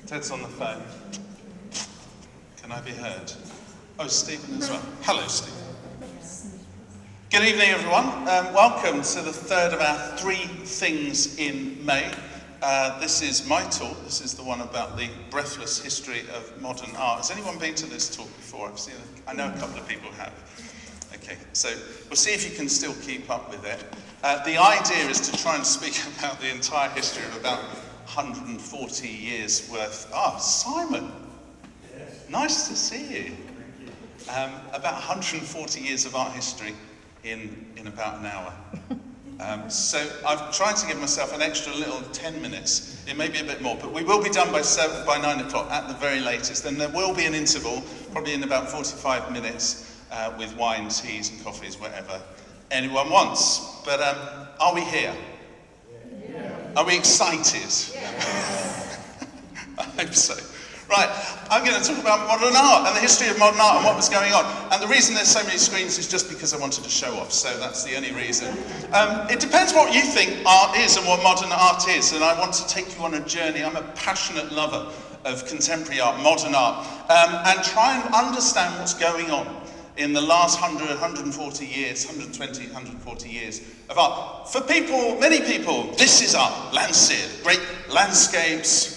Ted's on the phone. Can I be heard? Oh, Stephen as well. Hello, Stephen. Good evening, everyone. Welcome to the third of our 3 things in May. This is my talk. This is the one about the breathless history of modern art. Has anyone been to this talk before? I know a couple of people have. Okay, so we'll see if you can still keep up with it. The idea is to try and speak about the entire history of about 140 years worth. Simon, nice to see you. About 140 years of art history in about an hour. So I've tried to give myself an extra little 10 minutes. It may be a bit more, but we will be done by 9 o'clock at the very latest. Then there will be an interval, probably in about 45 minutes, with wine, teas and coffees, whatever anyone wants. But are we here? Yeah. Are we excited? Yeah. I hope so. Right, I'm going to talk about modern art and the history of modern art and what was going on. And the reason there's so many screens is just because I wanted to show off, so that's the only reason. It depends what you think art is and what modern art is, and I want to take you on a journey. I'm a passionate lover of contemporary art, modern art, and try and understand what's going on in the last 100, 140 years, 120, 140 years of art. For people, many people, this is art, Landseer, great landscapes,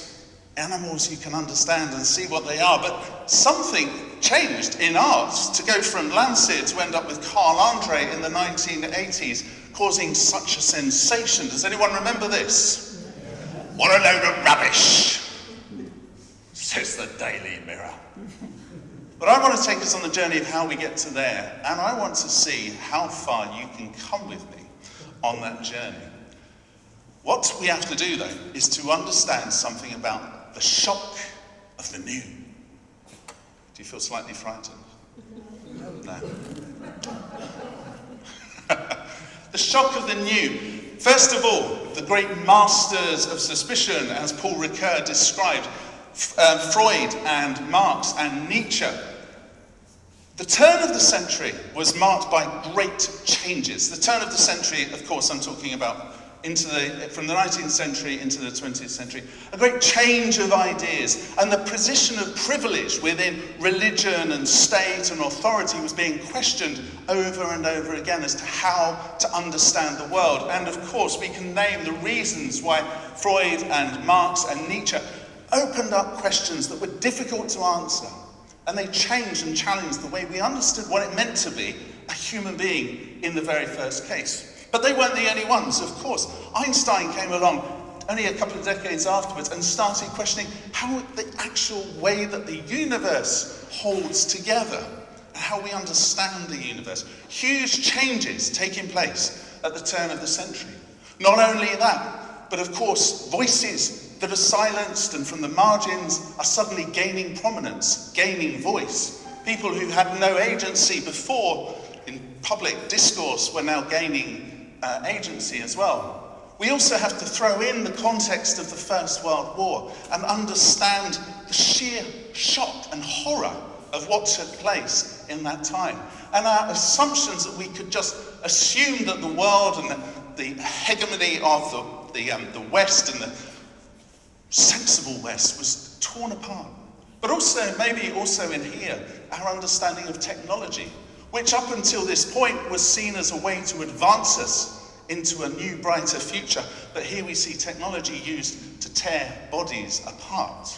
animals you can understand and see what they are, but something changed in art to go from Landseer to end up with Carl Andre in the 1980s, causing such a sensation. Does anyone remember this? What a load of rubbish, says the Daily Mirror. But I want to take us on the journey of how we get to there, and I want to see how far you can come with me on that journey. What we have to do, though, is to understand something about the shock of the new. Do you feel slightly frightened? No. The shock of the new. First of all, the great masters of suspicion, as Paul Ricoeur described, Freud and Marx and Nietzsche. The turn of the century was marked by great changes. The turn of the century, of course, I'm talking about from the 19th century into the 20th century, a great change of ideas, and the position of privilege within religion and state and authority was being questioned over and over again as to how to understand the world. And of course, we can name the reasons why Freud and Marx and Nietzsche opened up questions that were difficult to answer. And they changed and challenged the way we understood what it meant to be a human being in the very first case. But they weren't the only ones, of course. Einstein came along only a couple of decades afterwards and started questioning how the actual way that the universe holds together and how we understand the universe. Huge changes taking place at the turn of the century. Not only that, but of course, voices that are silenced and from the margins are suddenly gaining prominence, gaining voice. People who had no agency before in public discourse were now gaining agency as well. We also have to throw in the context of the First World War and understand the sheer shock and horror of what took place in that time. And our assumptions that we could just assume that the world and the hegemony of the West and the sensible West was torn apart. But also, maybe also in here, our understanding of technology, which up until this point was seen as a way to advance us into a new, brighter future. But here we see technology used to tear bodies apart.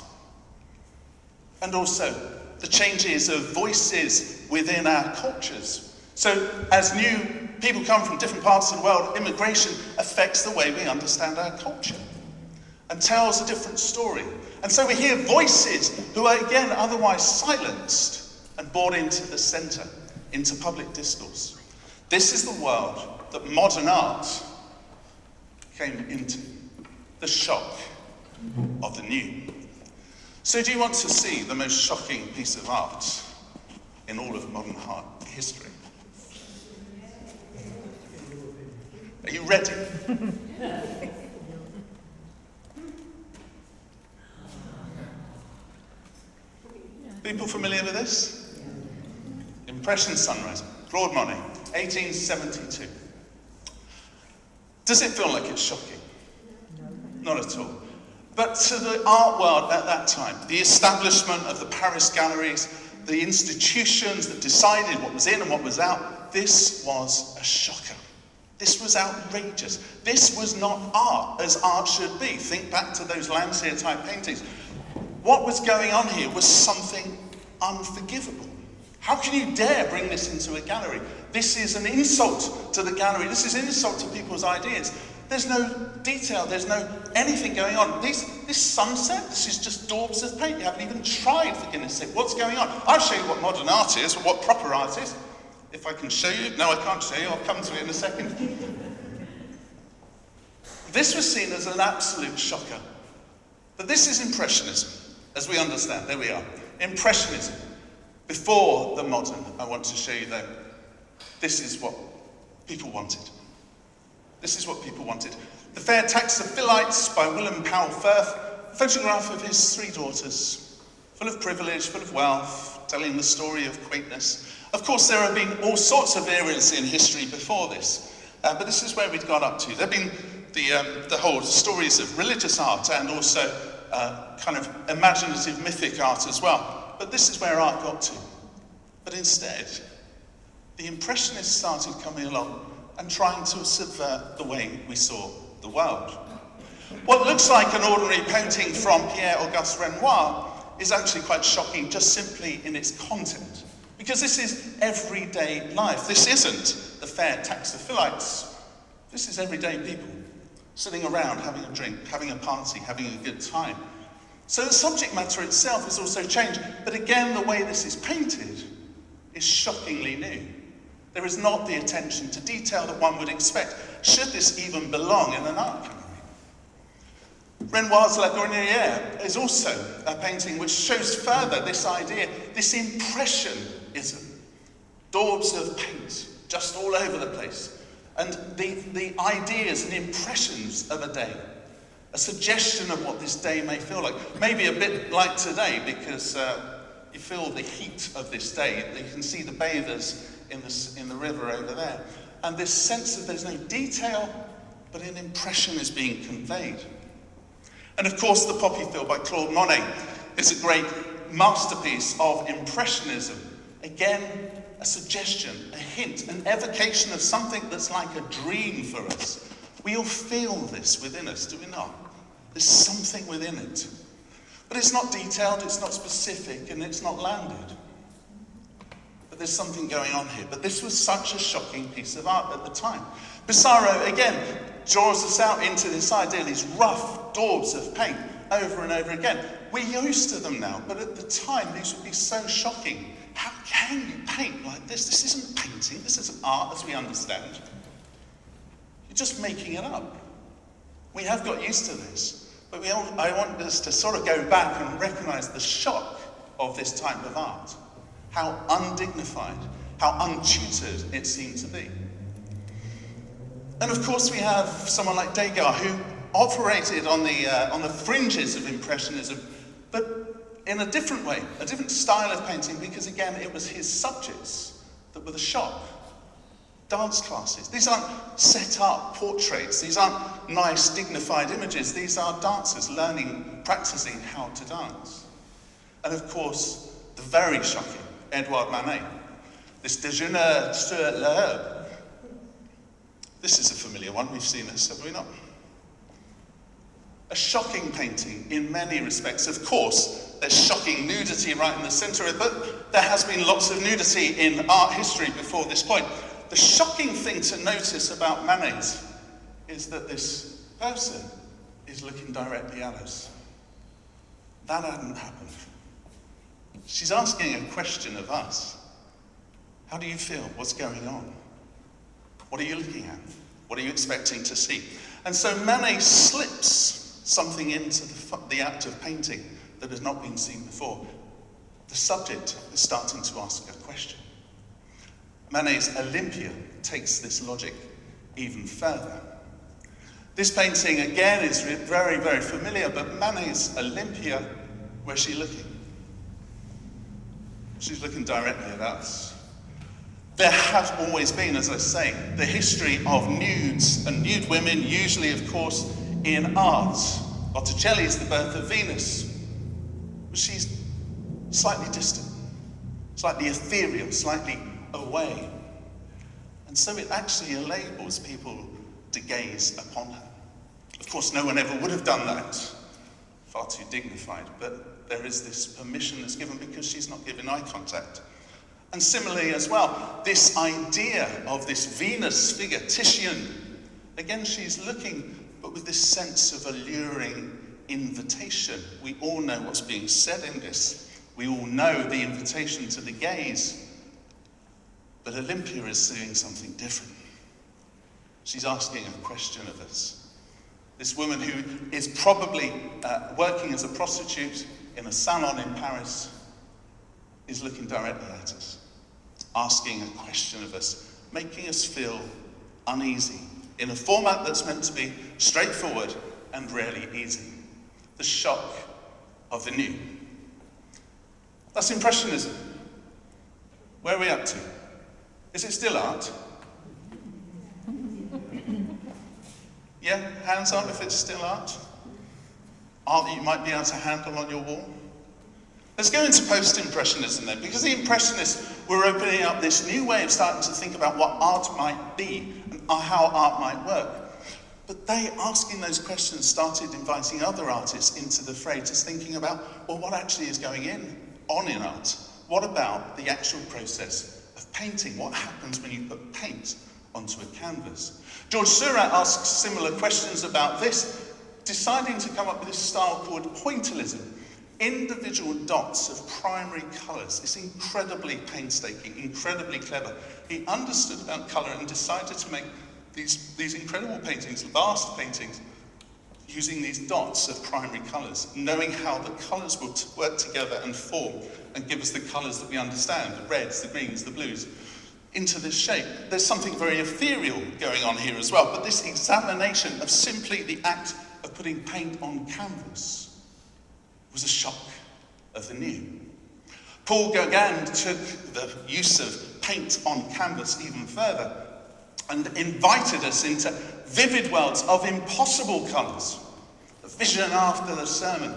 And also the changes of voices within our cultures. So as new people come from different parts of the world, immigration affects the way we understand our culture and tells a different story. And so we hear voices who are again otherwise silenced and brought into the centre, into public discourse. This is the world that modern art came into, the shock of the new. So do you want to see the most shocking piece of art in all of modern art history? Are you ready? People familiar with this? Impression Sunrise, Claude Monet, 1872. Does it feel like it's shocking? No. Not at all. But to the art world at that time, the establishment of the Paris galleries, the institutions that decided what was in and what was out, this was a shocker. This was outrageous. This was not art as art should be. Think back to those Landseer type paintings. What was going on here was something unforgivable. How can you dare bring this into a gallery? This is an insult to the gallery. This is an insult to people's ideas. There's no detail, there's no anything going on. This sunset, this is just daubs of paint. You haven't even tried, for goodness sake. What's going on? I'll show you what modern art is, or what proper art is. If I can show you. No, I can't show you. I'll come to it in a second. This was seen as an absolute shocker. But this is Impressionism, as we understand. There we are. Impressionism. Before the modern, I want to show you though, this is what people wanted. This is what people wanted. The Fair Taxophilites by Willem Powell Firth, a photograph of his 3 daughters, full of privilege, full of wealth, telling the story of quaintness. Of course, there have been all sorts of eras in history before this, but this is where we'd got up to. There have been the whole stories of religious art and also kind of imaginative mythic art as well. But this is where art got to. But instead, the Impressionists started coming along and trying to subvert the way we saw the world. What looks like an ordinary painting from Pierre-Auguste Renoir is actually quite shocking just simply in its content. Because this is everyday life. This isn't the Fair Taxophilites. This is everyday people sitting around having a drink, having a party, having a good time. So the subject matter itself has also changed. But again, the way this is painted is shockingly new. There is not the attention to detail that one would expect. Should this even belong in an art gallery? Renoir's La Grenouillère is also a painting which shows further this idea, this impressionism. Daubs of paint just all over the place. And the ideas and impressions of a day. A suggestion of what this day may feel like. Maybe a bit like today because you feel the heat of this day. You can see the bathers in the river over there. And this sense that there's no detail, but an impression is being conveyed. And of course, the Poppy Field by Claude Monet is a great masterpiece of impressionism. Again, a suggestion, a hint, an evocation of something that's like a dream for us. We all feel this within us, do we not? There's something within it. But it's not detailed, it's not specific, and it's not landed. But there's something going on here. But this was such a shocking piece of art at the time. Pissarro, again, draws us out into this idea, these rough daubs of paint over and over again. We're used to them now, but at the time, these would be so shocking. How can you paint like this? This isn't painting, this isn't art as we understand. You're just making it up. We have got used to this, but I want us to sort of go back and recognize the shock of this type of art. How undignified, how untutored it seemed to be. And of course we have someone like Degas who operated on the fringes of Impressionism, but in a different way, a different style of painting, because again it was his subjects that were the shock. Dance classes. These aren't set up portraits. These aren't nice, dignified images. These are dancers learning, practicing how to dance. And of course, the very shocking Edouard Manet. This Déjeuner sur l'herbe. This is a familiar one. We've seen this, have we not? A shocking painting in many respects. Of course, there's shocking nudity right in the center of it, but there has been lots of nudity in art history before this point. The shocking thing to notice about Manet's is that this person is looking directly at us. That hadn't happened. She's asking a question of us. How do you feel? What's going on? What are you looking at? What are you expecting to see? And so Manet slips something into the act of painting that has not been seen before. The subject is starting to ask a question. Manet's Olympia takes this logic even further. This painting, again, is very, very familiar, but Manet's Olympia, where's she looking? She's looking directly at us. There has always been, as I say, the history of nudes and nude women, usually, of course, in art. Botticelli's The Birth of Venus, but she's slightly distant, slightly ethereal, slightly away. And so it actually enables people to gaze upon her. Of course, no one ever would have done that. Far too dignified, but there is this permission that's given because she's not giving eye contact. And similarly as well, this idea of this Venus figure, Titian, again, she's looking, but with this sense of alluring invitation. We all know what's being said in this. We all know the invitation to the gaze. But Olympia is doing something different. She's asking a question of us. This woman who is probably working as a prostitute in a salon in Paris is looking directly at us, asking a question of us, making us feel uneasy in a format that's meant to be straightforward and rarely easy. The shock of the new. That's Impressionism. Where are we up to? Is it still art? Yeah, hands up if it's still art. Art that you might be able to handle on your wall. Let's go into post-impressionism then, because the Impressionists were opening up this new way of starting to think about what art might be and how art might work. But they, asking those questions, started inviting other artists into the fray, just thinking about, well, what actually is going on in art? What about the actual process of painting? What happens when you put paint onto a canvas? George Seurat asks similar questions about this, deciding to come up with this style called pointillism. Individual dots of primary colours. It's incredibly painstaking, incredibly clever. He understood about colour and decided to make these incredible paintings, vast paintings, using these dots of primary colours, knowing how the colours will work together and form and give us the colours that we understand, the reds, the greens, the blues, into this shape. There's something very ethereal going on here as well, but this examination of simply the act of putting paint on canvas was a shock of the new. Paul Gauguin took the use of paint on canvas even further and invited us into vivid worlds of impossible colours. A vision after the sermon,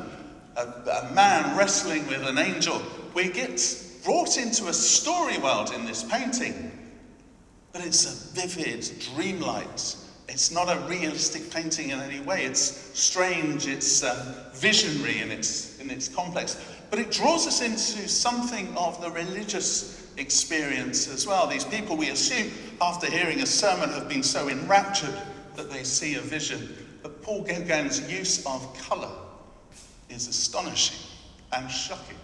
a man wrestling with an angel. We get brought into a story world in this painting, but it's a vivid, dreamlight. It's not a realistic painting in any way. It's strange, it's visionary in its complex. But it draws us into something of the religious experience as well. These people, we assume, after hearing a sermon, have been so enraptured that they see a vision. But Paul Gauguin's use of colour is astonishing and shocking.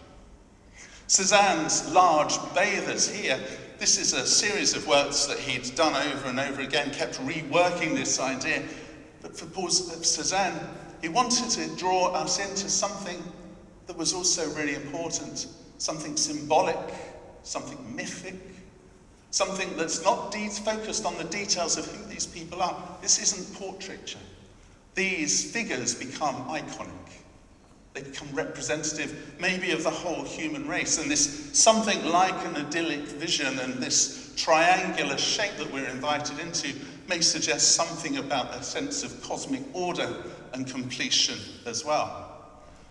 Cézanne's large bathers here, this is a series of works that he'd done over and over again, kept reworking this idea. But for Cézanne, he wanted to draw us into something that was also really important, something symbolic, something mythic, something that's not focused on the details of who these people are. This isn't portraiture. These figures become iconic. They become representative, maybe of the whole human race. And this something like an idyllic vision and this triangular shape that we're invited into may suggest something about a sense of cosmic order and completion as well.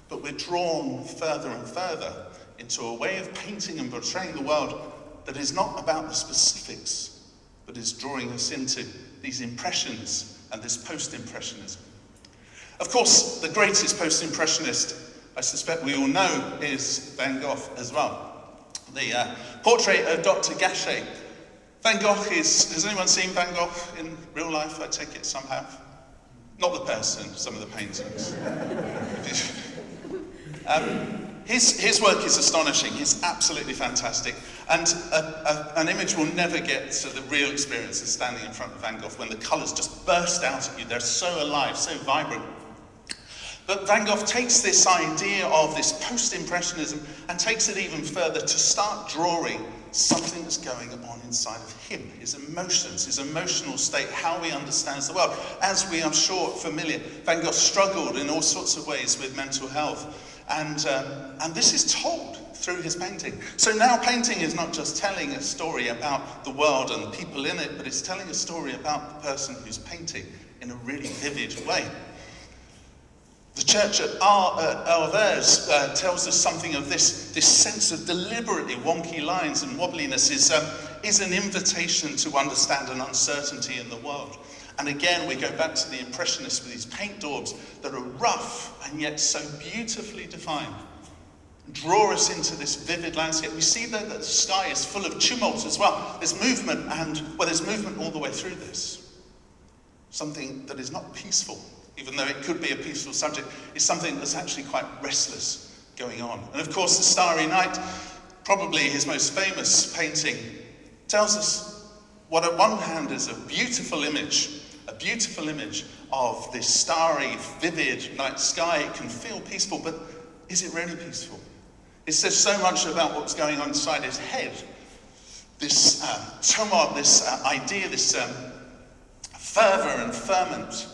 But we're drawn further and further into a way of painting and portraying the world that is not about the specifics, but is drawing us into these impressions and this post-impressionism. Of course, the greatest post-impressionist, I suspect we all know, is Van Gogh as well. The portrait of Dr. Gachet. Van Gogh has anyone seen Van Gogh in real life? I take it some have. Not the person, some of the paintings. His work is astonishing. He's absolutely fantastic. And an image will never get to the real experience of standing in front of Van Gogh when the colours just burst out at you. They're so alive, so vibrant. But Van Gogh takes this idea of this post-impressionism and takes it even further to start drawing something that's going on inside of him, his emotions, his emotional state, how he understands the world. As we are sure familiar, Van Gogh struggled in all sorts of ways with mental health. And this is told through his painting. So now painting is not just telling a story about the world and the people in it, but it's telling a story about the person who's painting in a really vivid way. The The church at Ars tells us something of this sense of deliberately wonky lines and wobbliness is an invitation to understand an uncertainty in the world. And again, we go back to the Impressionists with these paint daubs that are rough and yet so beautifully defined. Draw us into this vivid landscape. We see that the sky is full of tumult as well. There's movement, there's movement all the way through this. Something that is not peaceful, even though it could be a peaceful subject, is something that's actually quite restless going on. And of course, the Starry Night, probably his most famous painting, tells us what at one hand is a beautiful image of this starry, vivid night sky. It can feel peaceful, but is it really peaceful? It says so much about what's going on inside his head. This tumult, this idea, this fervour and ferment.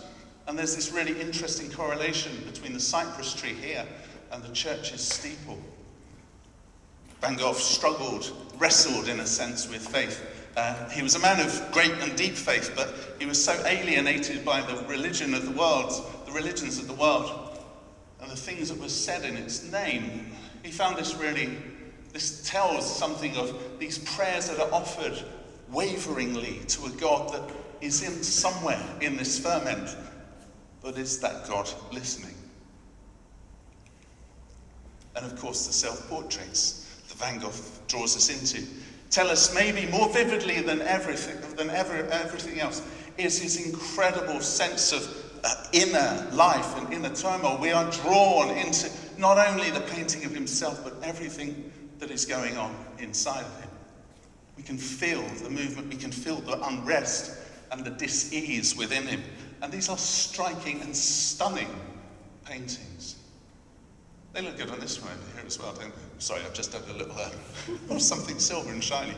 And there's this really interesting correlation between the cypress tree here and the church's steeple. Van Gogh wrestled in a sense with faith. He was a man of great and deep faith, but he was so alienated by the religion of the world, the religions of the world, and the things that were said in its name. He found this tells something of these prayers that are offered waveringly to a God that is in somewhere in this ferment. But is that God listening? And of course, the self-portraits that Van Gogh draws us into tell us maybe more vividly than everything else is his incredible sense of inner life and inner turmoil. We are drawn into not only the painting of himself, but everything that is going on inside of him. We can feel the movement, we can feel the unrest and the dis-ease within him. And these are striking and stunning paintings. They look good on this one over here as well, don't they? Sorry, I've just done a little something silver and shiny.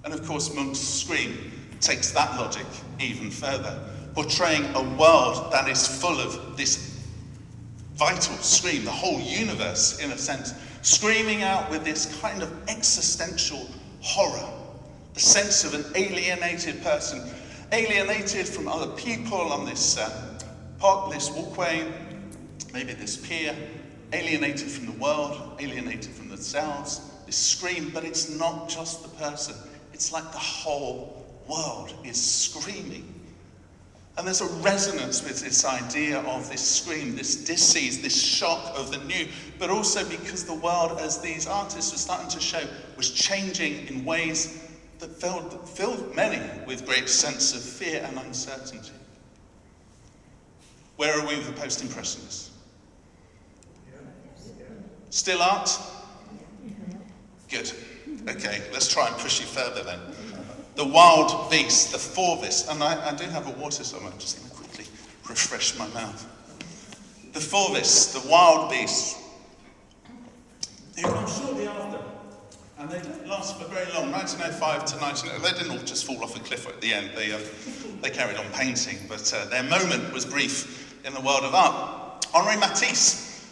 And of course, Munch's Scream takes that logic even further, portraying a world that is full of this vital scream, the whole universe, in a sense, screaming out with this kind of existential horror, the sense of an alienated person, alienated from other people on this walkway, maybe this pier, alienated from the world, alienated from themselves, this scream, but it's not just the person. It's like the whole world is screaming. And there's a resonance with this idea of this scream, this dis-ease, this shock of the new, but also because the world, as these artists are starting to show, was changing in ways that filled many with great sense of fear and uncertainty. Where are we with the post-impressionists? Still art? Good. Okay, let's try and push you further then. The wild beast, the Fauvist, and I do have a water, so I'm just going to quickly refresh my mouth. The Fauvist, the wild beast, who come shortly after, and they didn't last for very long, 1905 to 1908. They didn't all just fall off a cliff at the end. They carried on painting, but their moment was brief in the world of art. Henri Matisse,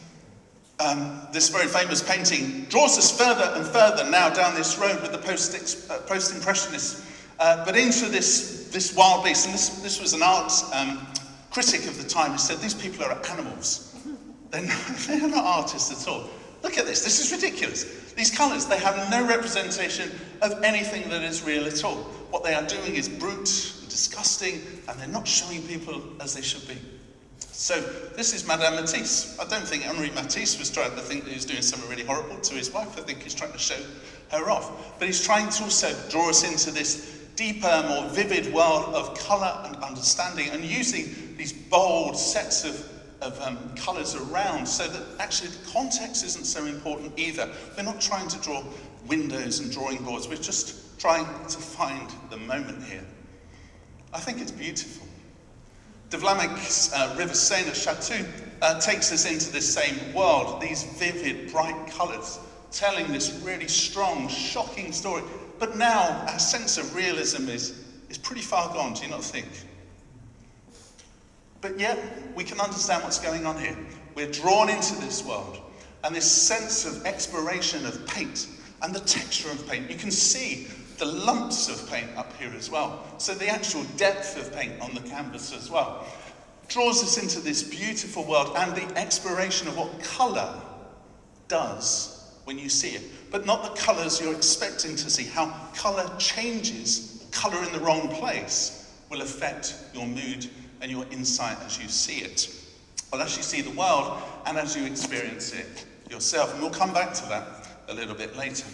this very famous painting, draws us further and further now down this road with the post-impressionists, but into this wild beast. And this was an art critic of the time who said, these people are animals. They're not artists at all. Look at this is ridiculous. These colours, they have no representation of anything that is real at all. What they are doing is brute and disgusting, and they're not showing people as they should be. So this is Madame Matisse. I don't think Henri Matisse was trying to think that he was doing something really horrible to his wife. I think he's trying to show her off. But he's trying to also draw us into this deeper, more vivid world of colour and understanding, and using these bold sets of colours around, so that actually the context isn't so important either. We're not trying to draw windows and drawing boards. We're just trying to find the moment here. I think it's beautiful. De Vlaming's River Seine Chateau takes us into this same world, these vivid, bright colours, telling this really strong, shocking story. But now our sense of realism is pretty far gone, do you not think? But yet, we can understand what's going on here. We're drawn into this world, and this sense of exploration of paint, and the texture of paint. You can see the lumps of paint up here as well. So the actual depth of paint on the canvas as well. draws us into this beautiful world and the exploration of what colour does when you see it. But not the colours you're expecting to see, how colour changes, colour in the wrong place will affect your mood and your insight as you see it. Well, as you see the world and as you experience it yourself. And we'll come back to that a little bit later.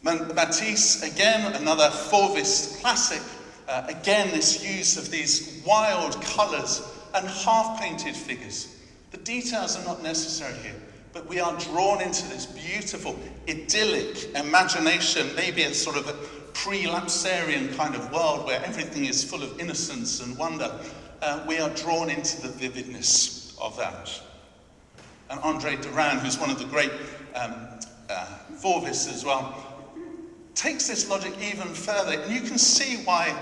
Matisse, again, another Fauvist classic. Again, this use of these wild colours and half-painted figures. The details are not necessary here, but we are drawn into this beautiful, idyllic imagination, maybe a sort of a pre-lapsarian kind of world where everything is full of innocence and wonder. We are drawn into the vividness of that. And André Derain, who's one of the great Fauvists as well, takes this logic even further. And you can see why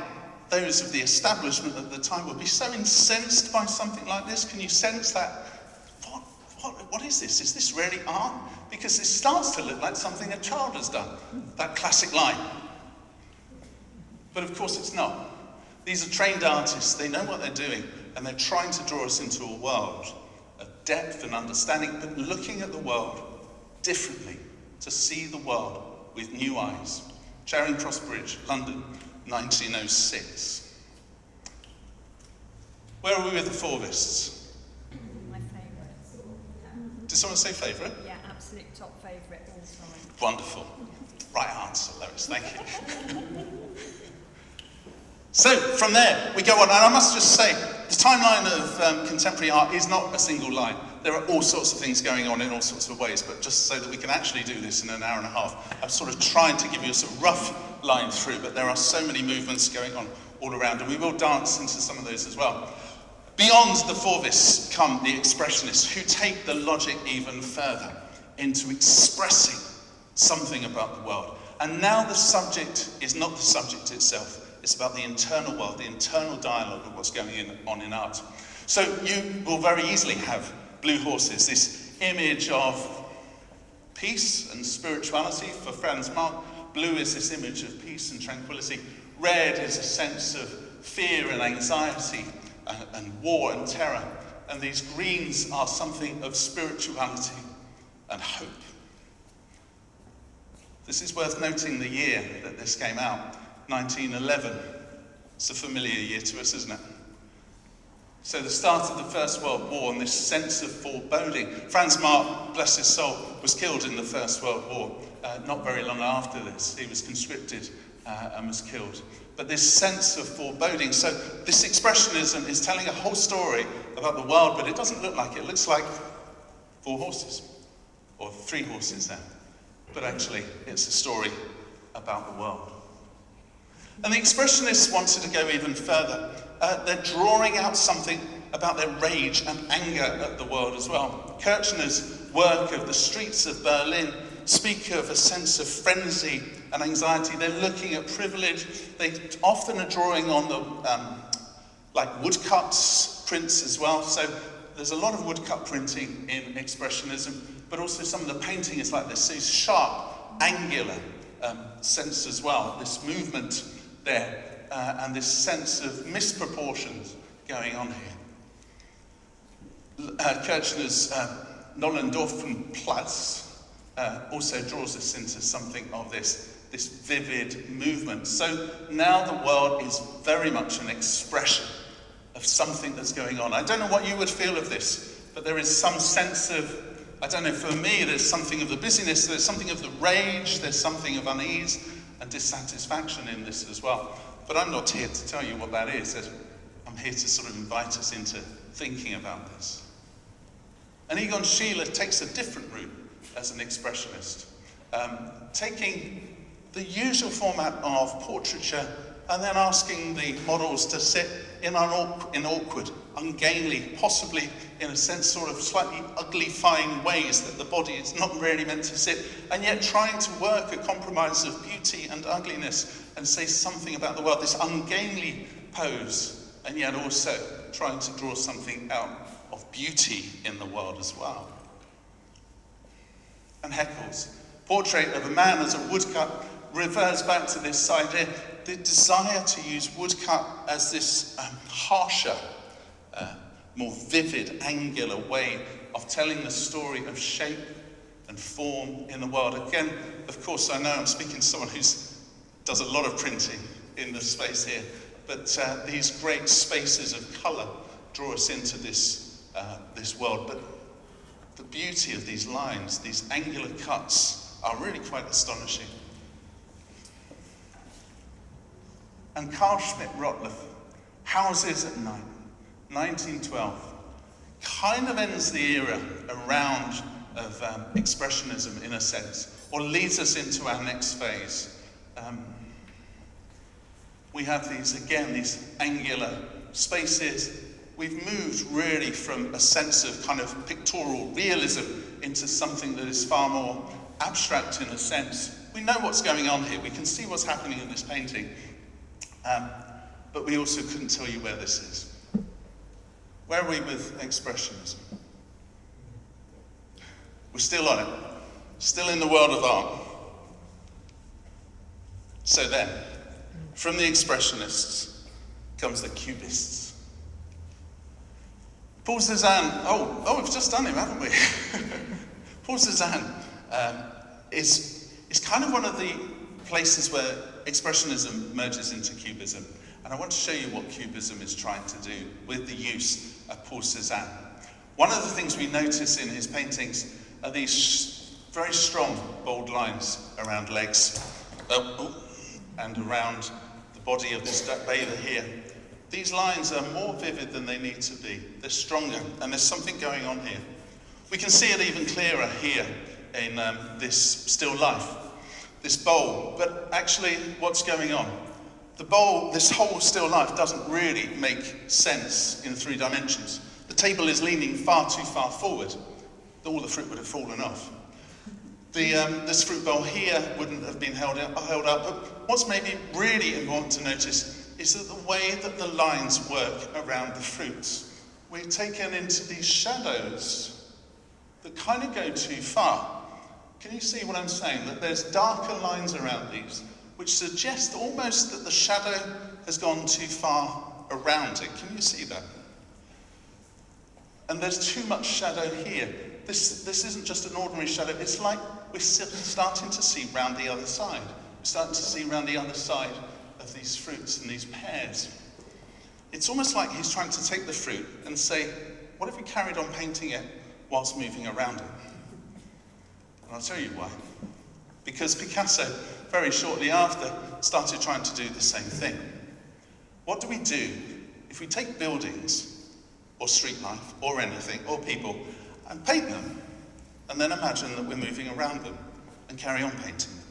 those of the establishment at the time would be so incensed by something like this. Can you sense that? What is this? Is this really art? Because it starts to look like something a child has done. That classic line. But of course it's not. These are trained artists. They know what they're doing. And they're trying to draw us into a world of depth and understanding, but looking at the world differently, to see the world with new eyes. Charing Cross Bridge, London, 1906. Where are we with the Fauvists? My favourite. Did someone say favourite? Yeah, absolute top favourite all time. Wonderful. Right answer, Lois, thank you. So, from there, we go on, and I must just say, the timeline of contemporary art is not a single line. There are all sorts of things going on in all sorts of ways, but just so that we can actually do this in an hour and a half, I'm sort of trying to give you a sort of rough line through, but there are so many movements going on all around, and we will dance into some of those as well. Beyond the Fauvists come the Expressionists, who take the logic even further into expressing something about the world. And now the subject is not the subject itself. It's about the internal world, the internal dialogue of what's going on in art. So you will very easily have blue horses, this image of peace and spirituality for Franz Marc. Blue is this image of peace and tranquility. Red is a sense of fear and anxiety and war and terror. And these greens are something of spirituality and hope. This is worth noting the year that this came out. 1911. It's a familiar year to us, isn't it? So the start of the First World War and this sense of foreboding. Franz Marc, bless his soul, was killed in the First World War. Not very long after this, he was conscripted and was killed. But this sense of foreboding. So this expressionism is telling a whole story about the world, but it doesn't look like it. It looks like 4 horses, or 3 horses there. But actually, it's a story about the world. And the Expressionists wanted to go even further. They're drawing out something about their rage and anger at the world as well. Kirchner's work of the streets of Berlin speak of a sense of frenzy and anxiety. They're looking at privilege. They often are drawing on the like woodcuts prints as well. So there's a lot of woodcut printing in Expressionism, but also some of the painting is like this. These sharp, angular sense as well. This movement there, and this sense of misproportions going on here. Kirchner's Nollendorfenplatz also draws us into something of this vivid movement. So now the world is very much an expression of something that's going on. I don't know what you would feel of this, but there is some sense of, I don't know, for me, there's something of the busyness, there's something of the rage, there's something of unease and dissatisfaction in this as well. But I'm not here to tell you what that is. I'm here to sort of invite us into thinking about this. And Egon Schiele takes a different route as an expressionist, taking the usual format of portraiture and then asking the models to sit in awkward, ungainly, possibly in a sense sort of slightly uglifying ways that the body is not really meant to sit, and yet trying to work a compromise of beauty and ugliness and say something about the world, this ungainly pose, and yet also trying to draw something out of beauty in the world as well. And Haeckel's portrait of a man as a woodcut refers back to this idea, the desire to use woodcut as this harsher more vivid, angular way of telling the story of shape and form in the world. Again, of course, I know I'm speaking to someone who does a lot of printing in the space here, but these great spaces of colour draw us into this world. But the beauty of these lines, these angular cuts, are really quite astonishing. And Carl Schmidt-Rottluff, Houses at Night, 1912, kind of ends the era around of expressionism in a sense, or leads us into our next phase. We have these angular spaces. We've moved really from a sense of kind of pictorial realism into something that is far more abstract in a sense. We know what's going on here. We can see what's happening in this painting. But we also couldn't tell you where this is. Where are we with expressionism? We're still on it. Still in the world of art. So then, from the expressionists comes the cubists. Paul Cézanne, we've just done him, haven't we? Paul Cézanne is kind of one of the places where expressionism merges into cubism. And I want to show you what cubism is trying to do with the use of Paul Cézanne. One of the things we notice in his paintings are these very strong, bold lines around legs and around the body of this bather here. These lines are more vivid than they need to be. They're stronger, and there's something going on here. We can see it even clearer here in this still life, this bowl. But actually, what's going on? The bowl, this whole still life, doesn't really make sense in 3 dimensions. The table is leaning far too far forward. All the fruit would have fallen off. This fruit bowl here wouldn't have been held up. But what's maybe really important to notice is that the way that the lines work around the fruits, we're taken into these shadows that kind of go too far. Can you see what I'm saying? That there's darker lines around these, which suggest almost that the shadow has gone too far around it. Can you see that? And there's too much shadow here. This isn't just an ordinary shadow. It's like we're starting to see round the other side. We're starting to see round the other side of these fruits and these pears. It's almost like he's trying to take the fruit and say, what if we carried on painting it whilst moving around it? And I'll tell you why. Because Picasso, very shortly after, started trying to do the same thing. What do we do if we take buildings, or street life, or anything, or people, and paint them, and then imagine that we're moving around them, and carry on painting them?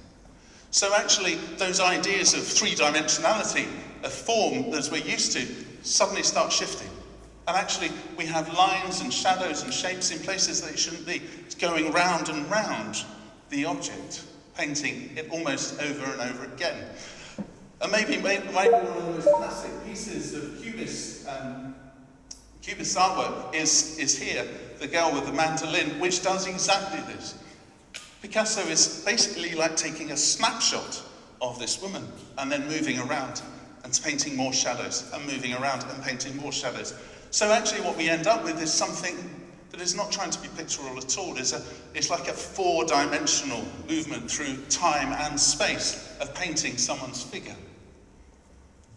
So actually, those ideas of 3-dimensionality, of form, as we're used to, suddenly start shifting. And actually, we have lines and shadows and shapes in places that it shouldn't be. It's going round and round the object, painting it almost over and over again. And maybe one of the most classic pieces of Cubist artwork is here, the girl with the mandolin, which does exactly this. Picasso is basically like taking a snapshot of this woman and then moving around and painting more shadows and moving around and painting more shadows. So actually what we end up with is something that is not trying to be pictorial at all. It's like a 4-dimensional movement through time and space of painting someone's figure.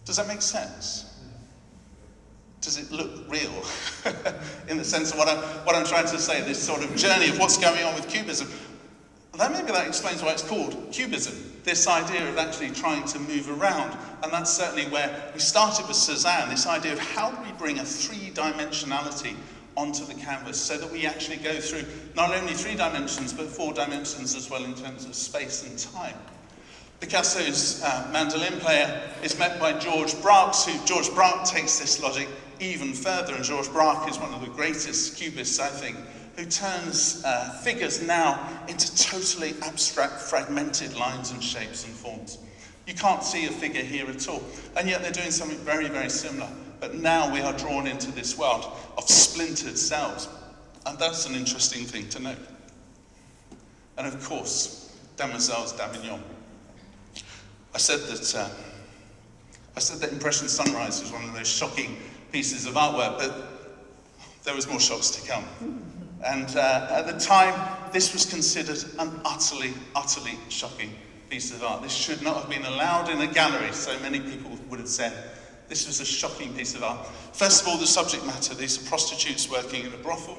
Does that make sense? Does it look real? In the sense of what I'm trying to say, this sort of journey of what's going on with Cubism. Then maybe that explains why it's called Cubism, this idea of actually trying to move around. And that's certainly where we started with Cézanne, this idea of how do we bring a 3-dimensionality onto the canvas so that we actually go through not only 3 dimensions, but 4 dimensions as well in terms of space and time. Picasso's mandolin player is met by George Braque's, George Braque takes this logic even further, and George Braque is one of the greatest cubists, I think, who turns figures now into totally abstract, fragmented lines and shapes and forms. You can't see a figure here at all, and yet they're doing something very, very similar. But now we are drawn into this world of splintered selves, and that's an interesting thing to note. And of course, Demoiselles d'Avignon. I said that Impression Sunrise was one of those shocking pieces of artwork, but there was more shocks to come. And at the time, this was considered an utterly, utterly shocking piece of art. This should not have been allowed in a gallery, so many people would have said. This was a shocking piece of art. First of all, the subject matter. These are prostitutes working in a brothel.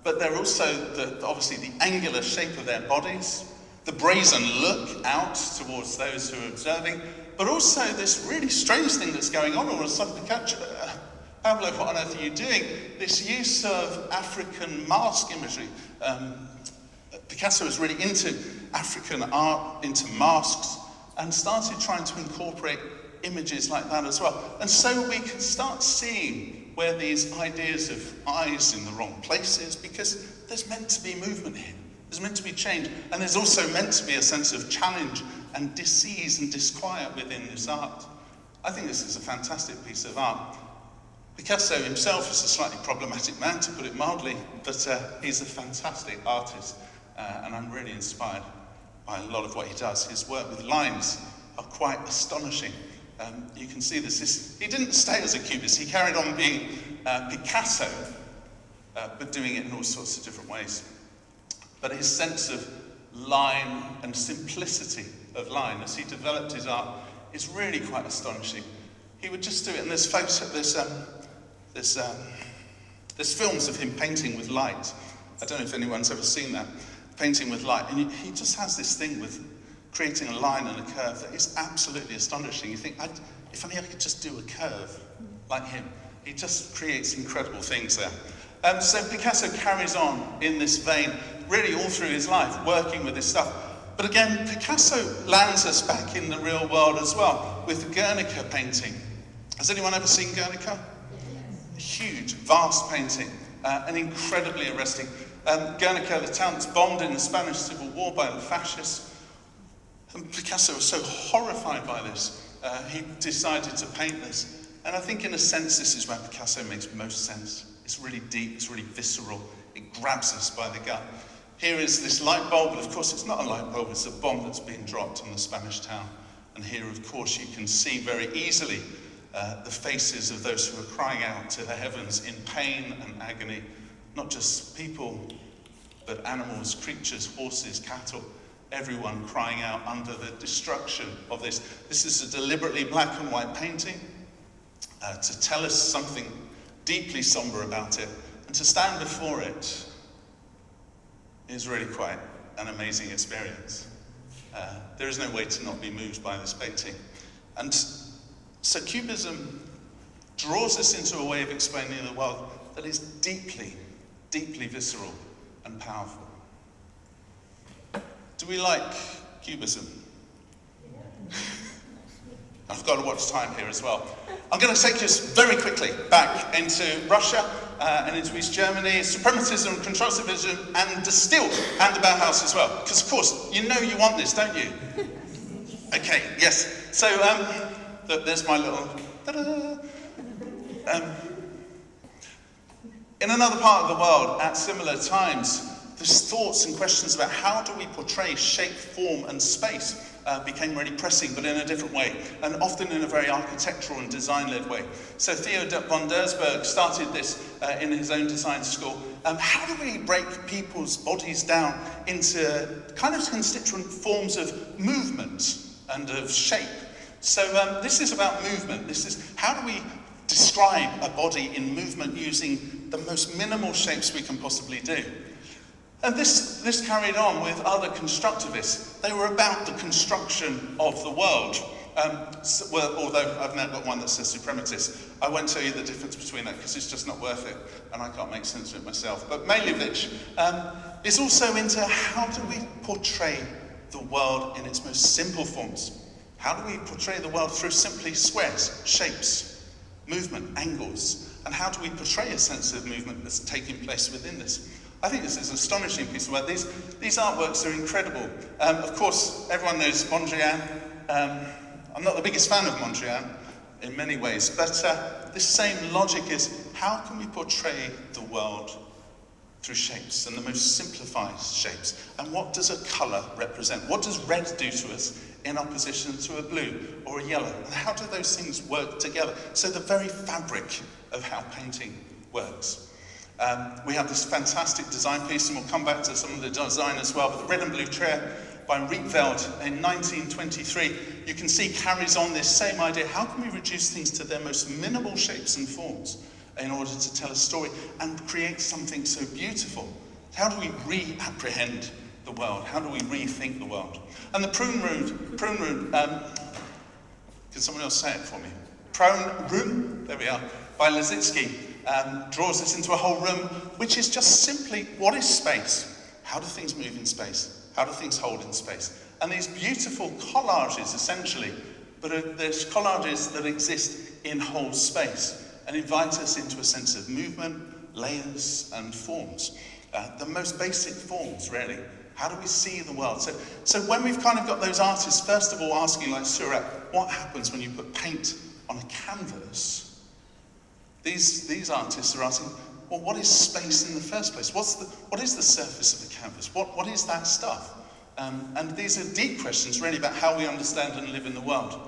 But they're also, obviously, the angular shape of their bodies, the brazen look out towards those who are observing, but also this really strange thing that's going on all of a sudden. Pablo, what on earth are you doing? This use of African mask imagery. Picasso was really into African art, into masks, and started trying to incorporate images like that as well. And so we can start seeing where these ideas of eyes in the wrong places, because there's meant to be movement here. There's meant to be change. And there's also meant to be a sense of challenge and dis-ease and disquiet within this art. I think this is a fantastic piece of art. Picasso himself is a slightly problematic man, to put it mildly, but he's a fantastic artist. And I'm really inspired by a lot of what he does. His work with lines are quite astonishing. You can see this. He didn't stay as a cubist. He carried on being Picasso, but doing it in all sorts of different ways. But his sense of line and simplicity of line as he developed his art is really quite astonishing. He would just do it, and there's films of him painting with light. I don't know if anyone's ever seen that, painting with light. And he just has this thing with creating a line and a curve that is absolutely astonishing. You think, if only I could just do a curve like him. He just creates incredible things there. So Picasso carries on in this vein, really all through his life, working with this stuff. But again, Picasso lands us back in the real world as well, with the Guernica painting. Has anyone ever seen Guernica? A huge, vast painting, and incredibly arresting. Guernica, the town that's bombed in the Spanish Civil War by the fascists. And Picasso was so horrified by this, he decided to paint this. And I think in a sense, this is where Picasso makes most sense. It's really deep, it's really visceral, it grabs us by the gut. Here is this light bulb, but of course it's not a light bulb, it's a bomb that's being dropped on the Spanish town. And here, of course, you can see very easily the faces of those who are crying out to the heavens in pain and agony. Not just people, but animals, creatures, horses, cattle, everyone crying out under the destruction of this. This is a deliberately black and white painting to tell us something deeply somber about it, and to stand before it is really quite an amazing experience. There is no way to not be moved by this painting. And so Cubism draws us into a way of explaining the world that is deeply, deeply visceral and powerful. Do we like Cubism? I've got to watch time here as well. I'm going to take us very quickly back into Russia and into East Germany, supremacism, constructivism, and still, and the Bauhaus as well. Because, of course, you know you want this, don't you? Okay, yes. So, look, there's my little... Ta-da! In another part of the world, at similar times, there's thoughts and questions about how do we portray shape, form, and space became really pressing, but in a different way, and often in a very architectural and design-led way. So Theo von Dersberg started this in his own design school. How do we break people's bodies down into kind of constituent forms of movement and of shape? So this is about movement. This is how do we describe a body in movement using the most minimal shapes we can possibly do? And this carried on with other constructivists. They were about the construction of the world. Although I've now got one that says suprematist, I won't tell you the difference between that because it's just not worth it, and I can't make sense of it myself. But Malevich is also into how do we portray the world in its most simple forms? How do we portray the world through simply squares, shapes, movement, angles? And how do we portray a sense of movement that's taking place within this? I think this is an astonishing piece of work. These artworks are incredible. Of course, everyone knows Mondrian. I'm not the biggest fan of Mondrian in many ways, but this same logic is how can we portray the world through shapes and the most simplified shapes? And what does a colour represent? What does red do to us in opposition to a blue or a yellow? And how do those things work together? So the very fabric of how painting works. We have this fantastic design piece, and we'll come back to some of the design as well, but the red and blue chair by Rietveld in 1923, you can see carries on this same idea. How can we reduce things to their most minimal shapes and forms in order to tell a story and create something so beautiful? How do we re-apprehend the world? How do we rethink the world? And the prune room, can someone else say it for me? Prune room, there we are, by Lazitsky, draws us into a whole room, which is just simply, what is space? How do things move in space? How do things hold in space? And these beautiful collages, essentially, but there's collages that exist in whole space and invite us into a sense of movement, layers, and forms. The most basic forms, really. How do we see the world? So when we've kind of got those artists, first of all, asking, like Surat, what happens when you put paint on a canvas? These artists are asking, well, what is space in the first place? What is the surface of the canvas? What is that stuff? And these are deep questions, really, about how we understand and live in the world.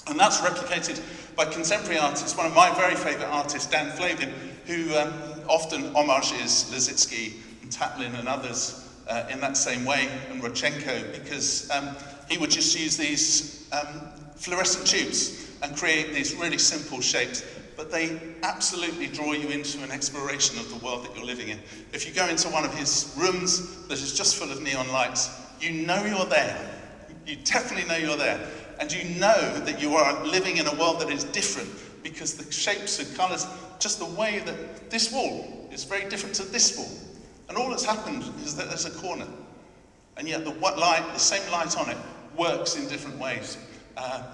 And that's replicated by contemporary artists. One of my very favourite artists, Dan Flavin, who often homages Lazitsky and Tatlin and others in that same way, and Rodchenko, because he would just use these fluorescent tubes and create these really simple shapes, but they absolutely draw you into an exploration of the world that you're living in. If you go into one of his rooms that is just full of neon lights, you know you're there. You definitely know you're there. And you know that you are living in a world that is different, because the shapes and colours, just the way that this wall is very different to this wall. And all that's happened is that there's a corner. And yet the same light on it works in different ways.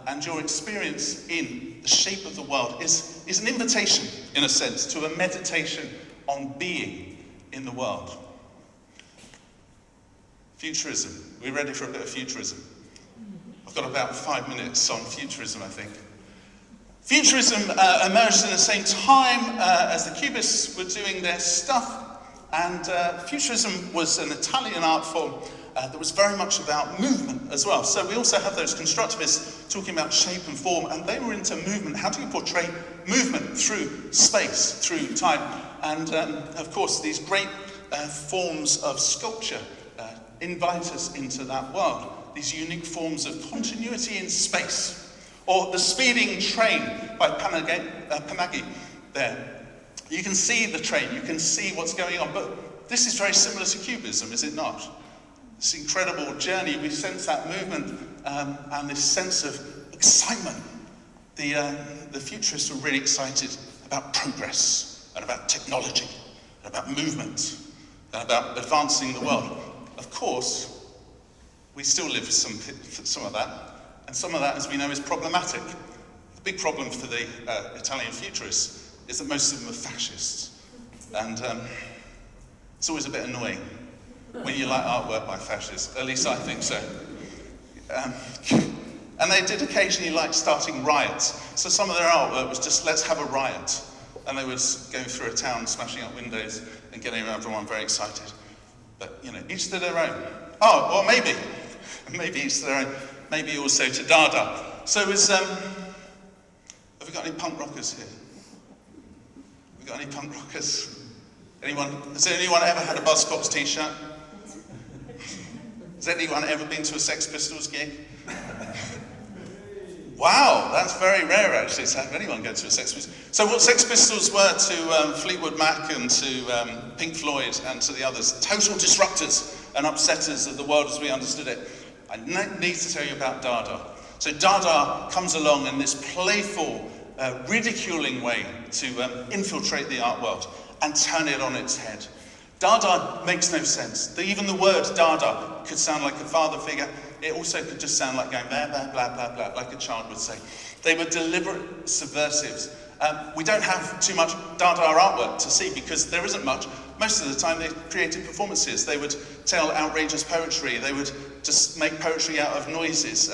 And your experience in the shape of the world is an invitation, in a sense, to a meditation on being in the world. Futurism. We're ready for a bit of futurism. I've got about 5 minutes on futurism, I think. Futurism emerged in the same time as the Cubists were doing their stuff, and futurism was an Italian art form that was very much about movement as well. So we also have those constructivists talking about shape and form, and they were into movement. How do you portray movement through space, through time? And of course, these great forms of sculpture invite us into that world. These unique forms of continuity in space. Or the speeding train by Pamagi there. You can see the train, you can see what's going on, but this is very similar to Cubism, is it not? This incredible journey, we sense that movement and this sense of excitement. The futurists were really excited about progress and about technology and about movement and about advancing the world. Of course, we still live with some of that, and some of that, as we know, is problematic. The big problem for the Italian futurists is that most of them are fascists, and it's always a bit annoying when you like artwork by fascists. At least I think so. And they did occasionally like starting riots. So some of their artwork was just, let's have a riot. And they would go through a town, smashing up windows and getting everyone very excited. But, you know, each to their own. Oh, well, maybe each to their own. Maybe also to Dada. So have we got any punk rockers here? Have we got any punk rockers? Has anyone ever had a Buzzcocks t-shirt? Has anyone ever been to a Sex Pistols gig? Wow, that's very rare actually to have anyone go to a Sex Pistols. So what Sex Pistols were to Fleetwood Mac and to Pink Floyd and to the others, total disruptors and upsetters of the world as we understood it. I need to tell you about Dada. So Dada comes along in this playful, ridiculing way to infiltrate the art world and turn it on its head. Dada makes no sense. Even the word Dada could sound like a father figure. It also could just sound like going blah, blah, blah, blah, blah, like a child would say. They were deliberate subversives. We don't have too much Dada artwork to see because there isn't much. Most of the time they created performances. They would tell outrageous poetry. They would just make poetry out of noises.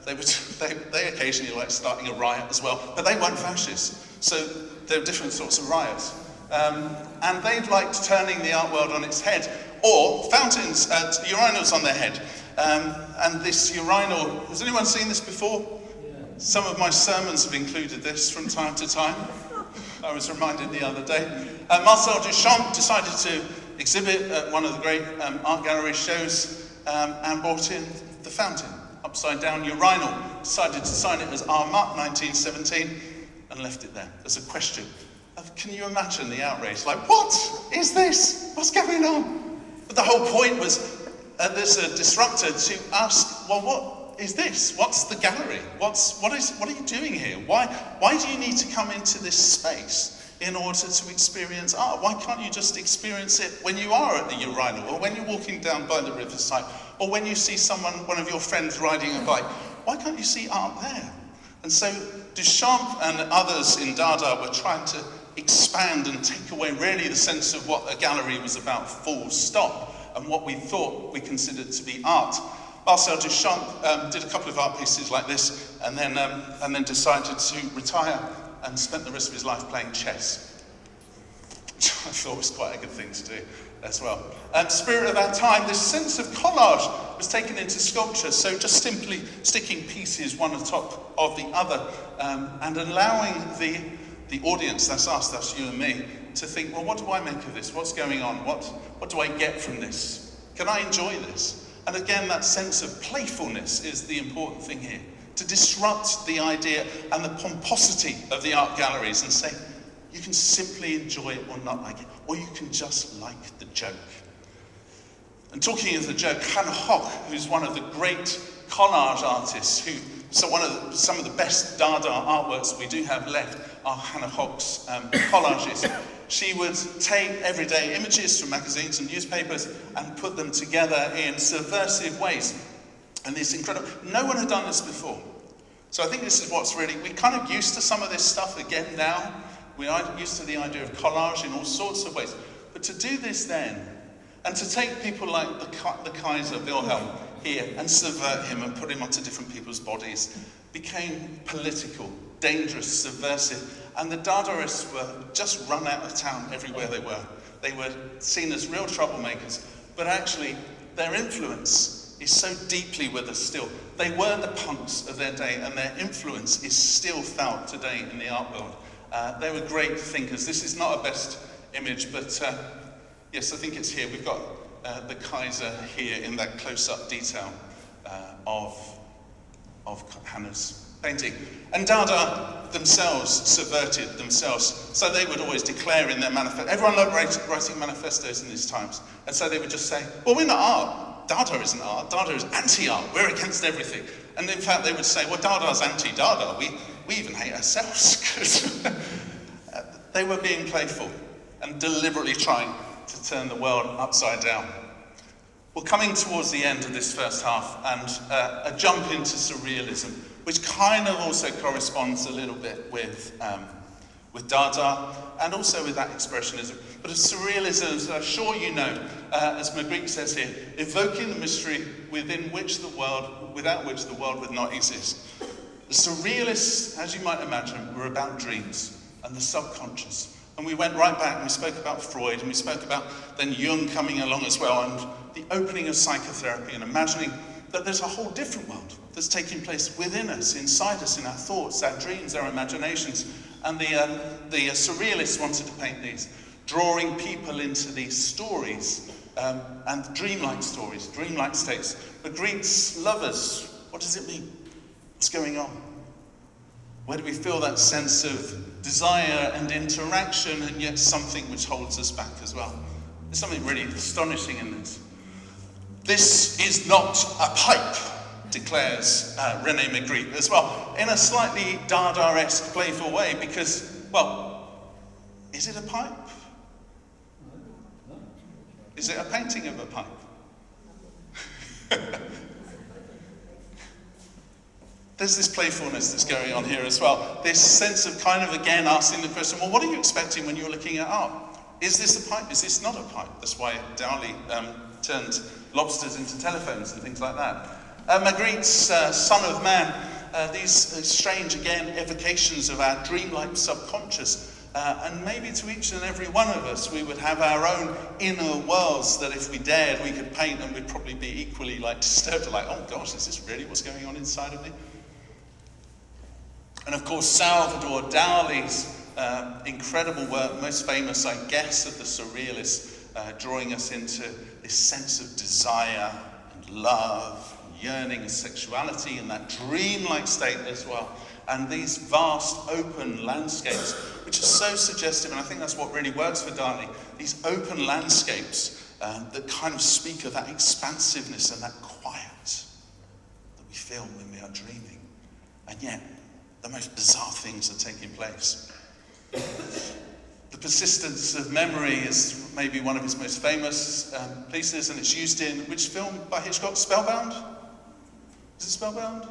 They occasionally like starting a riot as well, but they weren't fascists. So there were different sorts of riots. And they liked turning the art world on its head, or fountains, urinals on their head. And this urinal, has anyone seen this before? Yeah. Some of my sermons have included this from time to time. I was reminded the other day. Marcel Duchamp decided to exhibit at one of the great art gallery shows and brought in the fountain, upside down urinal, decided to sign it as Armat 1917 and left it there. There's a question of, can you imagine the outrage? Like, what is this? What's going on? But the whole point was there's a disruptor to ask, well, what is this? What's the gallery? What are you doing here? Why do you need to come into this space in order to experience art? Why can't you just experience it when you are at the urinal, or when you're walking down by the riverside, or when you see one of your friends riding a bike? Why can't you see art there? And so Duchamp and others in Dada were trying to expand and take away really the sense of what a gallery was about, full stop, and what we thought we considered to be art. Marcel Duchamp did a couple of art pieces like this, and then decided to retire and spent the rest of his life playing chess, which I thought was quite a good thing to do as well. Spirit of our time, this sense of collage was taken into sculpture, so just simply sticking pieces one on top of the other, and allowing the audience, that's us, that's you and me, to think, well, what do I make of this? What's going on? What do I get from this? Can I enjoy this? And again, that sense of playfulness is the important thing here, to disrupt the idea and the pomposity of the art galleries and say, you can simply enjoy it or not like it, or you can just like the joke. And talking of the joke, Hannah Hock, who's one of the great collage artists, some of the best Dada artworks we do have left are Hannah Hock's collages. She would take everyday images from magazines and newspapers and put them together in subversive ways. And it's incredible. No one had done this before. So I think this is what's really, we're kind of used to some of this stuff again now. We are used to the idea of collage in all sorts of ways. But to do this then, and to take people like the Kaiser Wilhelm here and subvert him and put him onto different people's bodies, became political, dangerous, subversive. And the Dadaists were just run out of town everywhere they were. They were seen as real troublemakers, but actually their influence is so deeply with us still. They were the punks of their day, and their influence is still felt today in the art world. They were great thinkers. This is not a best image, but yes, I think it's here. We've got the Kaiser here in that close-up detail of Hannah's painting. And Dada themselves subverted themselves. So they would always declare in their manifesto. Everyone loved writing manifestos in these times. And so they would just say, well, we're not art. Dada isn't art. Dada is anti-art. We're against everything. And in fact, they would say, well, Dada's anti-Dada. We even hate ourselves. They were being playful and deliberately trying to turn the world upside down. We're coming towards the end of this first half, and a jump into surrealism, which kind of also corresponds a little bit with Dada, and also with that expressionism. But surrealism, as I'm sure you know, as Magritte says here, evoking the mystery without which the world would not exist. The surrealists, as you might imagine, were about dreams and the subconscious. And we went right back and we spoke about Freud, and we spoke about then Jung coming along as well, and the opening of psychotherapy, and imagining that there's a whole different world that's taking place within us, inside us, in our thoughts, our dreams, our imaginations. And the surrealists wanted to paint these, drawing people into these stories, and dreamlike stories, dreamlike states. Magritte's lovers, what does it mean? What's going on? Where do we feel that sense of desire and interaction, and yet something which holds us back as well? There's something really astonishing in this. This is not a pipe, declares René Magritte as well, in a slightly Dada-esque, playful way, because, well, is it a pipe? Is it a painting of a pipe? There's this playfulness that's going on here as well. This sense of kind of, again, asking the question, well, what are you expecting when you're looking at art? Is this a pipe? Is this not a pipe? That's why Dali turned lobsters into telephones and things like that. Magritte's Son of Man, these strange, again, evocations of our dreamlike subconscious. And maybe to each and every one of us, we would have our own inner worlds that if we dared, we could paint, and we'd probably be equally disturbed, like, oh gosh, is this really what's going on inside of me? And of course, Salvador Dali's incredible work, most famous, I guess, of the surrealists, drawing us into this sense of desire and love, and yearning and sexuality, and that dreamlike state as well. And these vast open landscapes, which are so suggestive, and I think that's what really works for Dali, these open landscapes that kind of speak of that expansiveness and that quiet that we feel when we are dreaming. And yet, the most bizarre things are taking place. The persistence of memory is maybe one of his most famous pieces, and it's used in which film by Hitchcock? Spellbound? Is it Spellbound?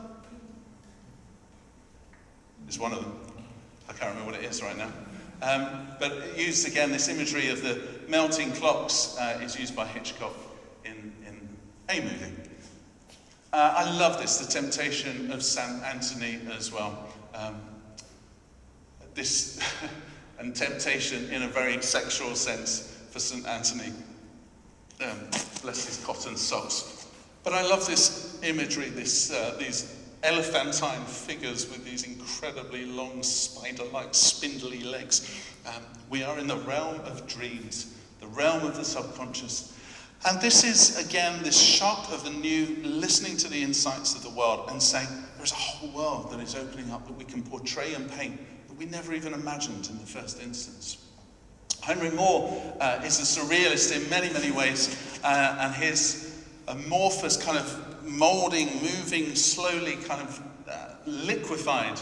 It's one of them. I can't remember what it is right now. But it used again this imagery of the melting clocks is used by Hitchcock in a movie. I love this, the temptation of St. Anthony as well. This and temptation in a very sexual sense for St. Anthony. Bless his cotton socks. But I love this imagery, these elephantine figures with these incredibly long, spider-like, spindly legs. We are in the realm of dreams, the realm of the subconscious. And this is, again, this shock of the new, listening to the insights of the world and saying, there's a whole world that is opening up that we can portray and paint that we never even imagined in the first instance. Henry Moore is a surrealist in many, many ways, and his amorphous kind of moulding, moving, slowly kind of liquefied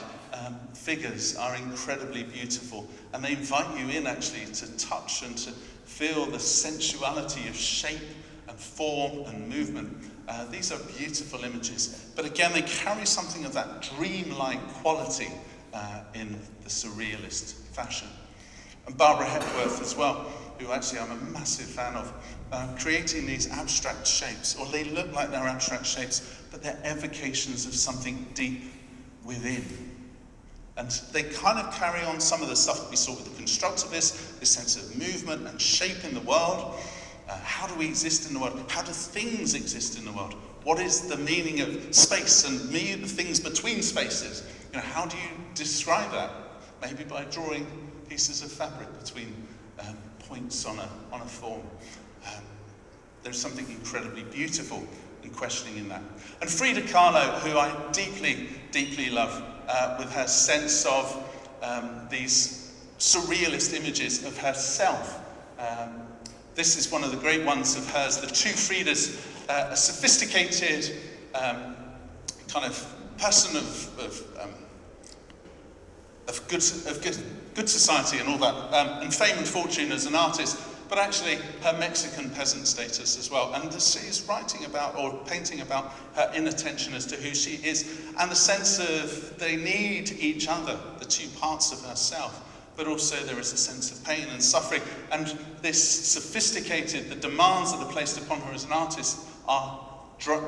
figures are incredibly beautiful. And they invite you in actually to touch and to feel the sensuality of shape and form and movement. These are beautiful images. But again, they carry something of that dreamlike quality in the surrealist fashion. And Barbara Hepworth as well, who actually I'm a massive fan of, creating these abstract shapes, or they look like they're abstract shapes, but they're evocations of something deep within. And they kind of carry on some of the stuff that we saw with the constructivists, this sense of movement and shape in the world. How do we exist in the world? How do things exist in the world? What is the meaning of space and the things between spaces? You know, how do you describe that? Maybe by drawing pieces of fabric between points on a form. There's something incredibly beautiful in questioning in that. And Frida Kahlo, who I deeply, deeply love, with her sense of these surrealist images of herself. This is one of the great ones of hers, the two Fridas, a sophisticated kind of person of good society and all that, and fame and fortune as an artist, but actually her Mexican peasant status as well. And she's writing about or painting about her inattention as to who she is, and the sense of they need each other, the two parts of herself, but also there is a sense of pain and suffering. And this sophisticated, the demands that are placed upon her as an artist are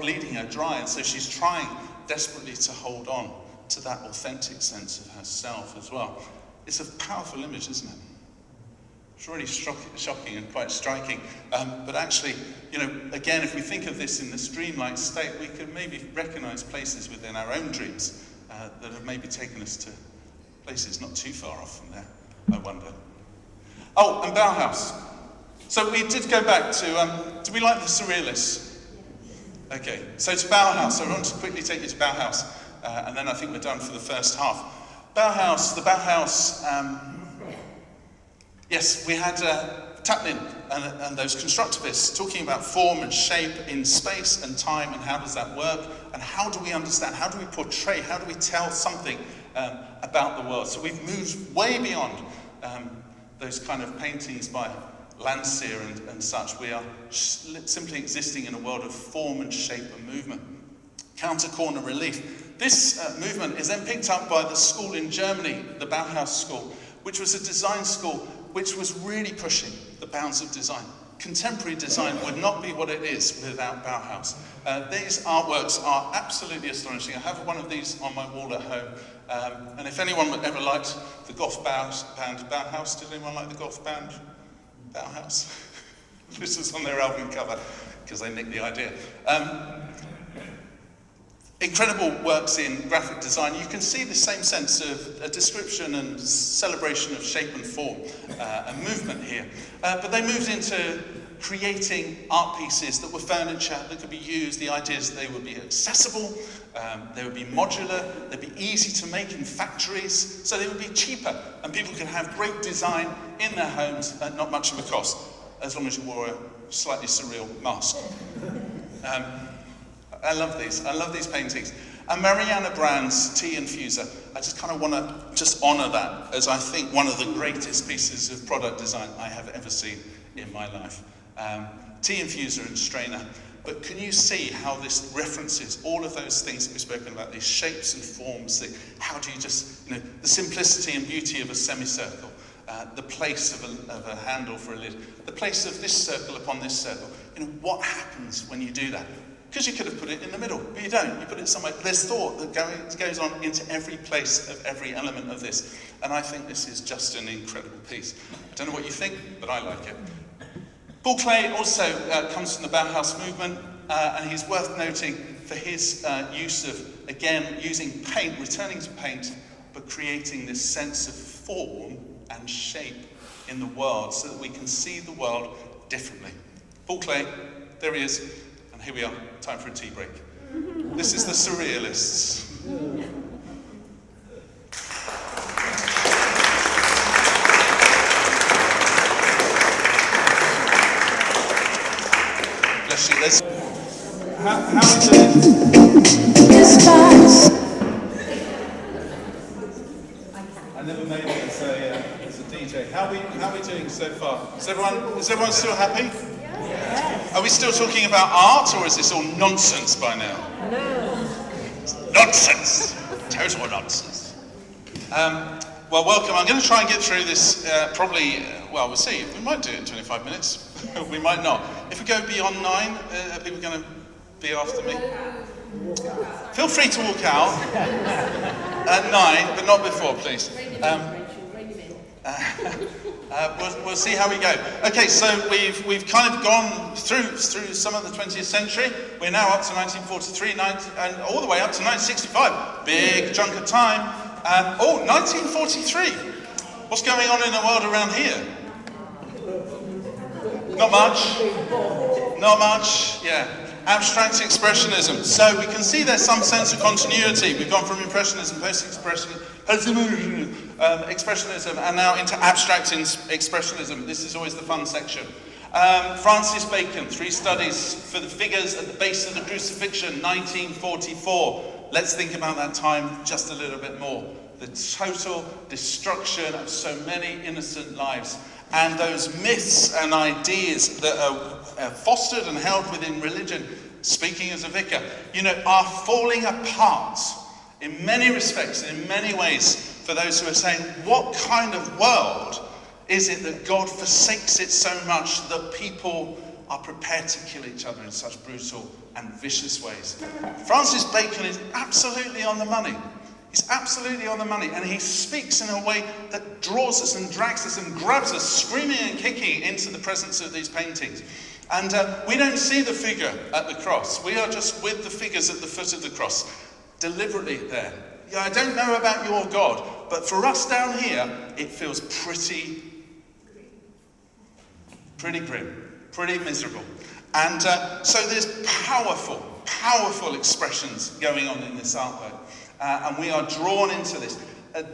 bleeding her dry, and so she's trying desperately to hold on to that authentic sense of herself as well. It's a powerful image, isn't it? It's really shocking and quite striking. But actually, you know, again, if we think of this in this dreamlike state, we could maybe recognize places within our own dreams that have maybe taken us to places not too far off from there, I wonder. Oh, and Bauhaus. So we did go back to, do we like the surrealists? Okay, so to Bauhaus. So I want to quickly take you to Bauhaus, and then I think we're done for the first half. Bauhaus, the Bauhaus, yes, we had Tatlin and those constructivists talking about form and shape in space and time, and how does that work, and how do we understand, how do we portray, how do we tell something about the world. So we've moved way beyond those kind of paintings by Landseer and such. We are simply existing in a world of form and shape and movement. Counter-corner relief. This movement is then picked up by the school in Germany, the Bauhaus school, which was a design school which was really pushing the bounds of design. Contemporary design would not be what it is without Bauhaus. These artworks are absolutely astonishing. I have one of these on my wall at home. And if anyone ever liked the goth band Bauhaus, did anyone like the goth band Bauhaus? This is on their album cover, because they nicked the idea. incredible works in graphic design. You can see the same sense of a description and celebration of shape and form and movement here. But they moved into creating art pieces that were furniture that could be used. The idea is they would be accessible, they would be modular, they'd be easy to make in factories, so they would be cheaper, and people could have great design in their homes at not much of a cost, as long as you wore a slightly surreal mask. I love these paintings. And Mariana Brand's Tea Infuser, I just kind of want to just honour that as I think one of the greatest pieces of product design I have ever seen in my life. Tea infuser and strainer. But can you see how this references all of those things that we've spoken about, these shapes and forms, how do you just, the simplicity and beauty of a semicircle, the place of a handle for a lid, the place of this circle upon this circle. What happens when you do that? Because you could have put it in the middle, but you don't. You put it somewhere. There's thought that goes on into every place of every element of this. And I think this is just an incredible piece. I don't know what you think, but I like it. Paul Klee also comes from the Bauhaus movement, and he's worth noting for his use of, again, using paint, returning to paint, but creating this sense of form and shape in the world so that we can see the world differently. Paul Klee, there he is. And here we are, time for a tea break. This is the Surrealists. Bless you. How are we doing? I never made it as a DJ. How are we doing so far? Is everyone still happy? Are we still talking about art, or is this all nonsense by now? No. Nonsense! Total nonsense. Well, welcome. I'm going to try and get through this we'll see. We might do it in 25 minutes. We might not. If we go beyond 9, are people going to be after me? Feel free to walk out at 9, but not before, please. We'll see how we go. Okay, so we've kind of gone through some of the 20th century. We're now up to 1943, and all the way up to 1965. Big chunk of time. 1943. What's going on in the world around here? Not much. Yeah. Abstract expressionism. So we can see there's some sense of continuity. We've gone from impressionism, post-expressionism, expressionism, and now into abstract expressionism. This is always the fun section. Francis Bacon, 3 studies for the figures at the base of the crucifixion, 1944. Let's think about that time just a little bit more. The total destruction of so many innocent lives, and those myths and ideas that are fostered and held within religion, speaking as a vicar, are falling apart in many respects and in many ways for those who are saying, what kind of world is it that God forsakes it so much that people are prepared to kill each other in such brutal and vicious ways? Francis Bacon is absolutely on the money. He's absolutely on the money, and he speaks in a way that draws us and drags us and grabs us, screaming and kicking into the presence of these paintings. And we don't see the figure at the cross. We are just with the figures at the foot of the cross, deliberately there. Yeah, I don't know about your God, but for us down here, it feels pretty grim, pretty miserable. And so there's powerful expressions going on in this artwork. And we are drawn into this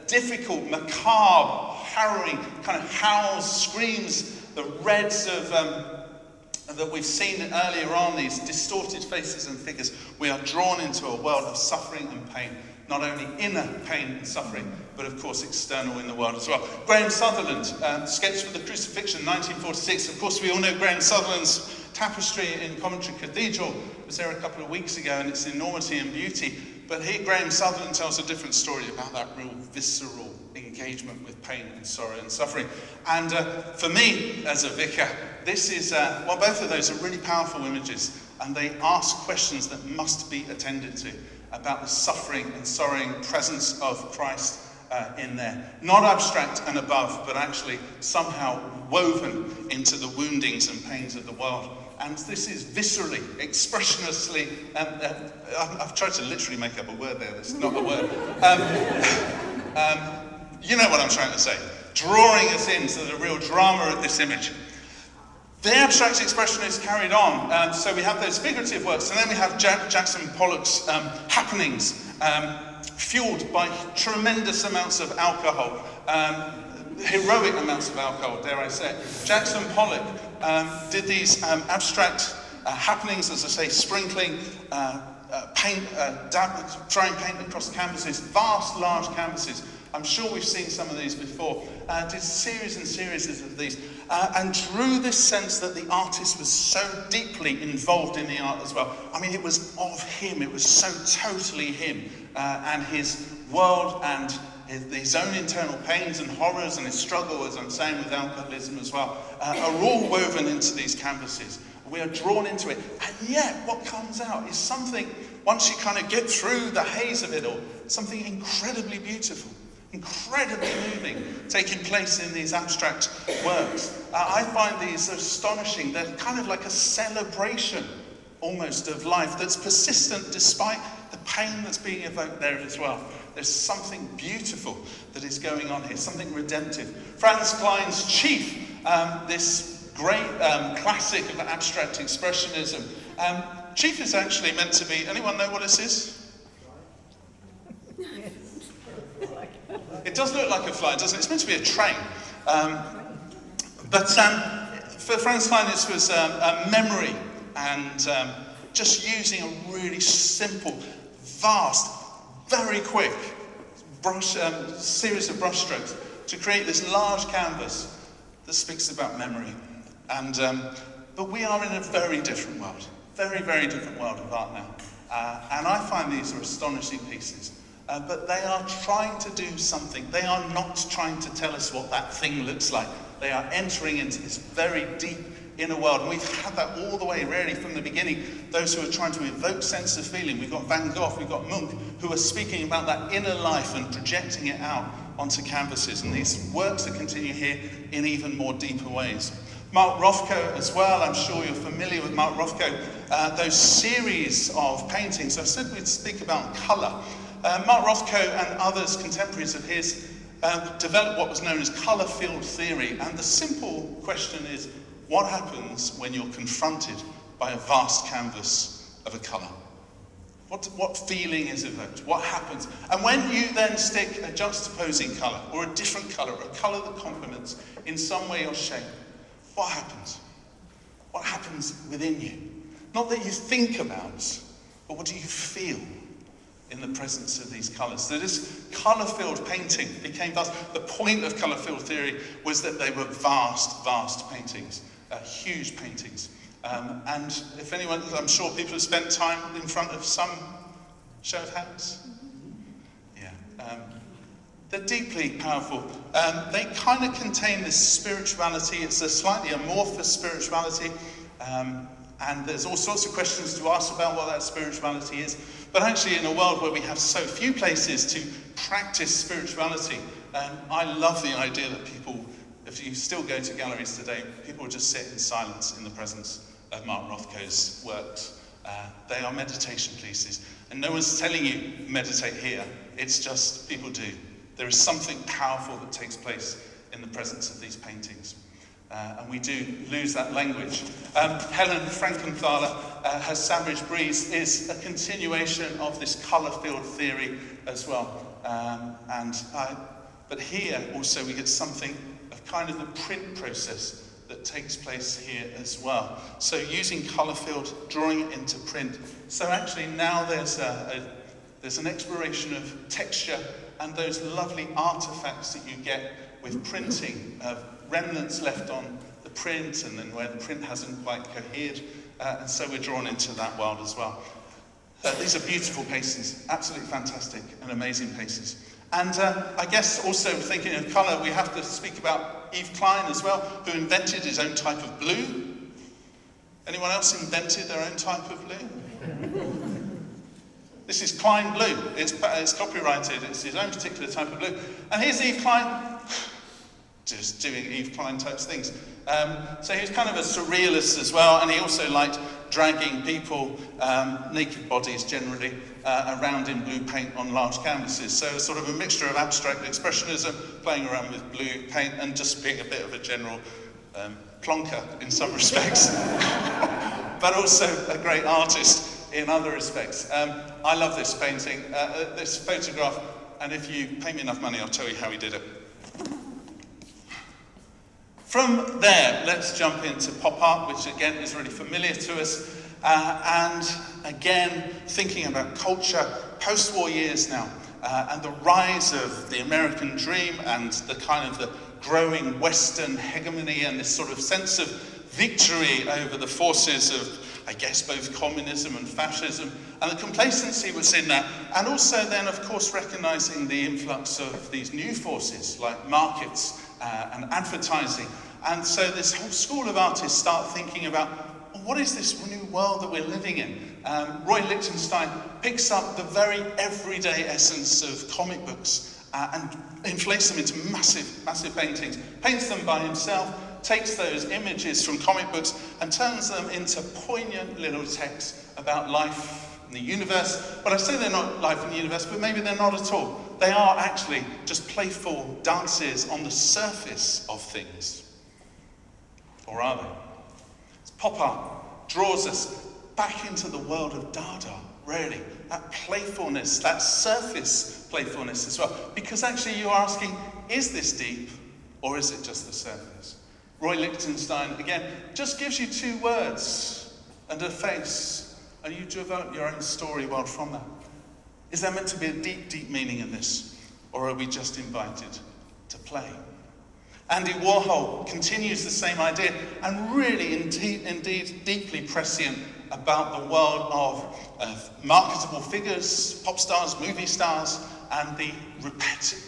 difficult, macabre, harrowing kind of howls, screams, the reds of that we've seen earlier on, these distorted faces and figures. We are drawn into a world of suffering and pain, not only inner pain and suffering, but of course external in the world as well. Graham Sutherland, Sketch for the Crucifixion, 1946. Of course, we all know Graham Sutherland's tapestry in Coventry Cathedral. I was there a couple of weeks ago, and its enormity and beauty. But here Graham Sutherland tells a different story about that real visceral engagement with pain and sorrow and suffering. And for me, as a vicar, this is, both of those are really powerful images, and they ask questions that must be attended to about the suffering and sorrowing presence of Christ in there. Not abstract and above, but actually somehow woven into the woundings and pains of the world. And this is viscerally, expressionlessly, I've tried to literally make up a word there, that's not a word. You know what I'm trying to say. Drawing us into the real drama of this image. The abstract expression is carried on, so we have those figurative works, and then we have Jackson Pollock's happenings, fueled by tremendous amounts of alcohol, heroic amounts of alcohol, dare I say. Jackson Pollock did these abstract happenings, as I say, sprinkling paint, throwing paint across canvases, vast, large canvases. I'm sure we've seen some of these before. Did series and series of these, and drew this sense that the artist was so deeply involved in the art as well. I mean, it was of him, it was so totally him, and his world and his own internal pains and horrors and his struggle, as I'm saying, with alcoholism as well, are all woven into these canvases. We are drawn into it, and yet what comes out is something, once you kind of get through the haze of it all, something incredibly beautiful. Incredibly moving, taking place in these abstract works. I find these astonishing. They're kind of like a celebration, almost, of life that's persistent despite the pain that's being evoked there as well. There's something beautiful that is going on here, something redemptive. Franz Klein's Chief, this great classic of abstract expressionism. Chief is actually meant to be, anyone know what this is? It does look like a fly, doesn't it? It's meant to be a train. But for Franz Klein, this was a memory and just using a really simple, vast, very quick series of brushstrokes to create this large canvas that speaks about memory. And but we are in a very different world, very, very different world of art now. And I find these are astonishing pieces. But they are trying to do something. They are not trying to tell us what that thing looks like. They are entering into this very deep inner world. And we've had that all the way, really, from the beginning. Those who are trying to evoke sense of feeling. We've got Van Gogh, we've got Munch, who are speaking about that inner life and projecting it out onto canvases. And these works that continue here in even more deeper ways. Mark Rothko as well, I'm sure you're familiar with Mark Rothko. Those series of paintings, I said we'd speak about colour. Mark Rothko and others, contemporaries of his, developed what was known as colour field theory. And the simple question is, what happens when you're confronted by a vast canvas of a colour? What feeling is evoked? What happens? And when you then stick a juxtaposing colour, or a different colour, or a colour that complements in some way or shape, what happens? What happens within you? Not that you think about, but what do you feel in the presence of these colours? So this colour-filled painting became vast. The point of colour-filled theory was that they were vast, vast paintings, huge paintings. And if anyone, I'm sure people have spent time in front of some, show of hands? Yeah. They're deeply powerful. They kind of contain this spirituality. It's a slightly amorphous spirituality. And there's all sorts of questions to ask about what that spirituality is. But actually, in a world where we have so few places to practice spirituality, I love the idea that people, if you still go to galleries today, people will just sit in silence in the presence of Mark Rothko's works. They are meditation pieces. And no one's telling you, meditate here. It's just, people do. There is something powerful that takes place in the presence of these paintings. And we do lose that language. Helen Frankenthaler, her Savage Breeze is a continuation of this colour-field theory as well. But here also we get something of kind of the print process that takes place here as well. So using colour-field, drawing it into print. So actually now there's an exploration of texture and those lovely artefacts that you get with printing, remnants left on the print, and then where the print hasn't quite cohered, and so we're drawn into that world as well. These are beautiful pieces, absolutely fantastic and amazing pieces. And I guess also thinking of colour, we have to speak about Yves Klein as well, who invented his own type of blue. Anyone else invented their own type of blue? This is Klein Blue. It's copyrighted. It's his own particular type of blue. And here's Yves Klein just doing Yves Klein types things. So he was kind of a surrealist as well, and he also liked dragging people, naked bodies generally, around in blue paint on large canvases. So sort of a mixture of abstract expressionism, playing around with blue paint, and just being a bit of a general plonker in some respects, but also a great artist in other respects. I love this painting, this photograph, and if you pay me enough money, I'll tell you how he did it. From there, let's jump into pop art, which again is really familiar to us, and again, thinking about culture, post-war years now, and the rise of the American dream and the kind of the growing Western hegemony and this sort of sense of victory over the forces of, I guess, both communism and fascism, and the complacency was in that, and also then, of course, recognizing the influx of these new forces like markets and advertising. And so this whole school of artists start thinking about, well, what is this new world that we're living in? Roy Lichtenstein picks up the very everyday essence of comic books and inflates them into massive, massive paintings, paints them by himself, takes those images from comic books and turns them into poignant little texts about life in the universe. But I say they're not life in the universe, but maybe they're not at all. They are actually just playful dances on the surface of things. Or are they? Pop art draws us back into the world of Dada, really. That playfulness, that surface playfulness as well. Because actually you're asking, is this deep or is it just the surface? Roy Lichtenstein, again, just gives you two words and a face, and you develop your own story world from that. Is there meant to be a deep, deep meaning in this? Or are we just invited to play? Andy Warhol continues the same idea, and really indeed deeply prescient about the world of marketable figures, pop stars, movie stars, and the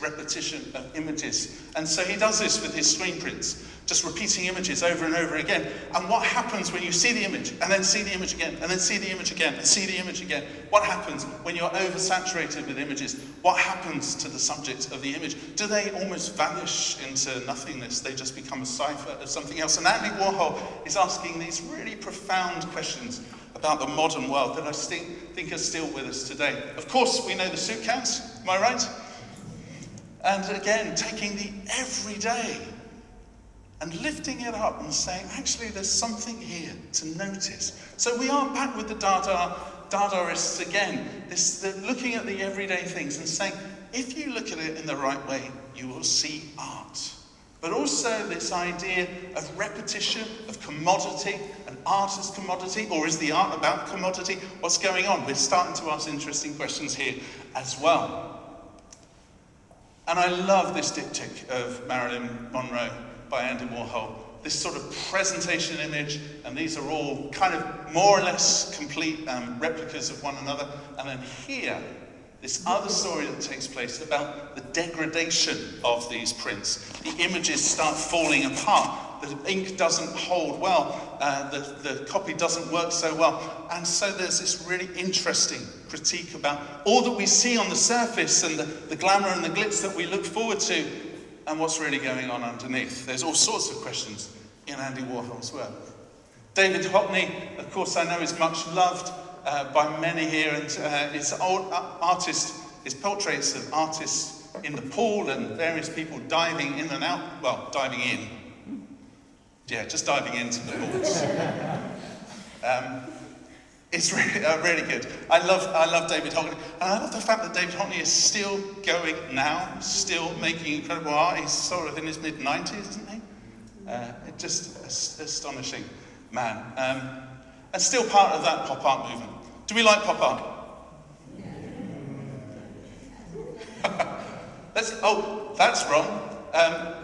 repetition of images. And so he does this with his screen prints, just repeating images over and over again. And what happens when you see the image, and then see the image again, and then see the image again, and see the image again? What happens when you're oversaturated with images? What happens to the subject of the image? Do they almost vanish into nothingness? They just become a cipher of something else? And Andy Warhol is asking these really profound questions about the modern world that I think are still with us today. Of course, we know the suit counts, am I right? And again, taking the everyday and lifting it up and saying, actually, there's something here to notice. So we are back with the Dadaists again, looking at the everyday things and saying, if you look at it in the right way, you will see art. But also this idea of repetition, of commodity, and art as commodity, or is the art about commodity? What's going on? We're starting to ask interesting questions here as well. And I love this diptych of Marilyn Monroe by Andy Warhol, this sort of presentation image, and these are all kind of more or less complete replicas of one another. And then here, this other story that takes place about the degradation of these prints. The images start falling apart. The ink doesn't hold well. The copy doesn't work so well. And so there's this really interesting critique about all that we see on the surface and the glamour and the glitz that we look forward to, and what's really going on underneath. There's all sorts of questions in Andy Warhol's work. David Hockney, of course, I know is much loved by many here, and his portraits of artists in the pool and various people diving in and out, well, diving in. Yeah, just diving into the pools. It's really good. I love David Hockney, and I love the fact that David Hockney is still going now, still making incredible art. He's sort of in his mid-90s, isn't he? Just astonishing man. And still part of that pop art movement. Do we like pop art? That's wrong.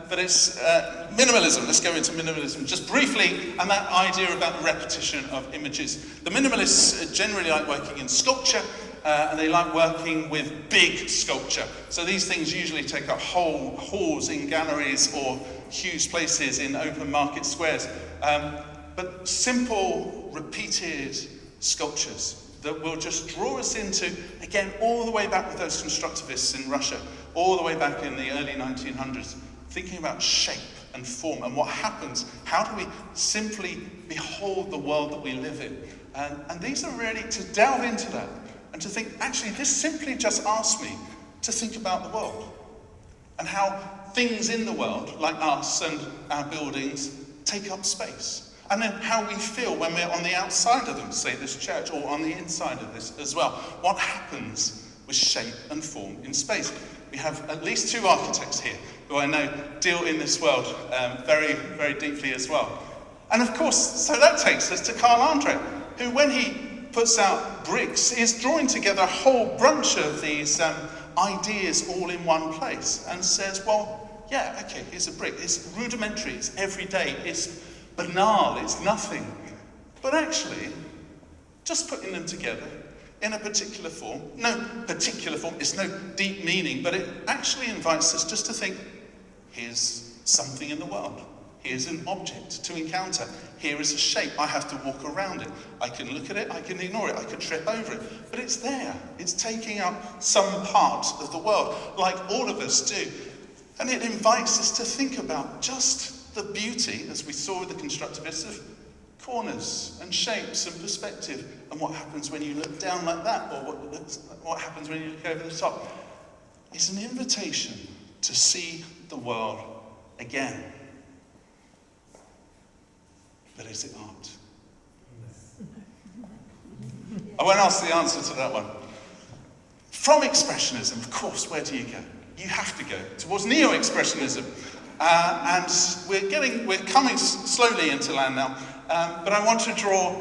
But it's minimalism. Let's go into minimalism just briefly, and that idea about the repetition of images. The minimalists generally like working in sculpture, and they like working with big sculpture. So these things usually take up whole halls in galleries or huge places in open market squares. But simple, repeated sculptures that will just draw us into, again, all the way back with those constructivists in Russia, all the way back in the early 1900s, thinking about shape and form and what happens. How do we simply behold the world that we live in? And these are really to delve into that and to think, actually, this simply just asks me to think about the world and how things in the world, like us and our buildings, take up space. And then how we feel when we're on the outside of them, say this church, or on the inside of this as well. What happens with shape and form in space? We have at least 2 architects here who I know deal in this world very, very deeply as well. And of course, so that takes us to Carl Andre, who when he puts out bricks is drawing together a whole bunch of these ideas all in one place and says, well, yeah, okay, here's a brick. It's rudimentary, it's everyday, it's banal, it's nothing. But actually, just putting them together in a particular form, it's no deep meaning, but it actually invites us just to think, here's something in the world. Here's an object to encounter. Here is a shape. I have to walk around it. I can look at it, I can ignore it, I can trip over it. But it's there. It's taking up some part of the world, like all of us do. And it invites us to think about just the beauty, as we saw with the constructivists, of corners and shapes and perspective, and what happens when you look down like that, or what happens when you look over the top. It's an invitation to see the world again. But is it art? I won't ask the answer to that one. From Expressionism, of course, where do you go? You have to go towards Neo-Expressionism. And we're coming slowly into land now, but I want to draw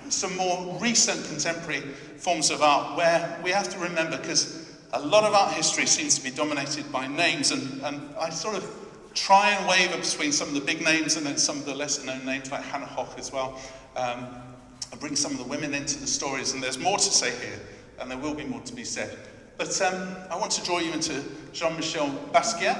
some more recent contemporary forms of art where we have to remember, because a lot of art history seems to be dominated by names, and I sort of try and waver between some of the big names and then some of the lesser known names like Hannah Hoch as well. I bring some of the women into the stories, and there's more to say here, and there will be more to be said. But I want to draw you into Jean-Michel Basquiat,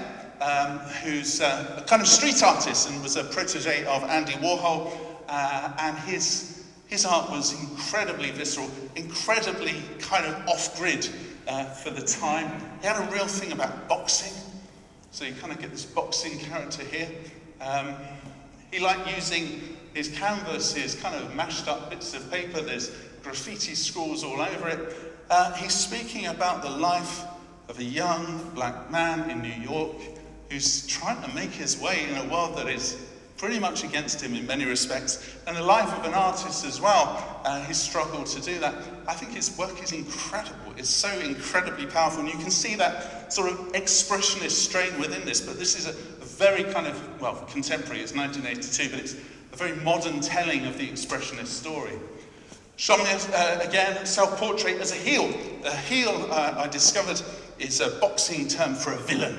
who's a kind of street artist and was a protege of Andy Warhol, and his art was incredibly visceral, incredibly kind of off-grid for the time. He had a real thing about boxing. So you kind of get this boxing character here. He liked using his canvases, kind of mashed up bits of paper. There's graffiti scrawls all over it. He's speaking about the life of a young black man in New York who's trying to make his way in a world that is pretty much against him in many respects, and the life of an artist as well. His struggle to do that. I think his work is incredible. It's so incredibly powerful, and you can see that sort of expressionist strain within this, but this is a very kind of, well, contemporary, it's 1982, but it's a very modern telling of the expressionist story. Chomier's, again, self-portrait as a heel. A heel, I discovered, is a boxing term for a villain,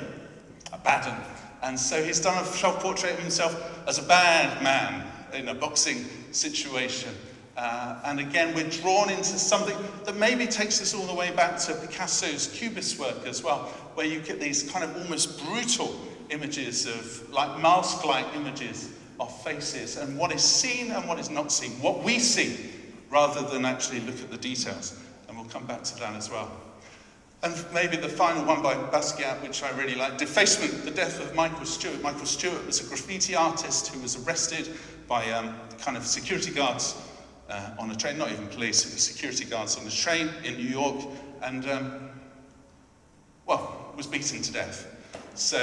a bad one. And so he's done a self-portrait of himself as a bad man in a boxing situation. And again, we're drawn into something that maybe takes us all the way back to Picasso's Cubist work as well, where you get these kind of almost brutal images of, like mask-like images of faces, and what is seen and what is not seen, what we see, rather than actually look at the details. And we'll come back to that as well. And maybe the final one by Basquiat, which I really like, Defacement, the death of Michael Stewart. Michael Stewart was a graffiti artist who was arrested by kind of security guards on a train, not even police, it was security guards on the train in New York, and, was beaten to death. So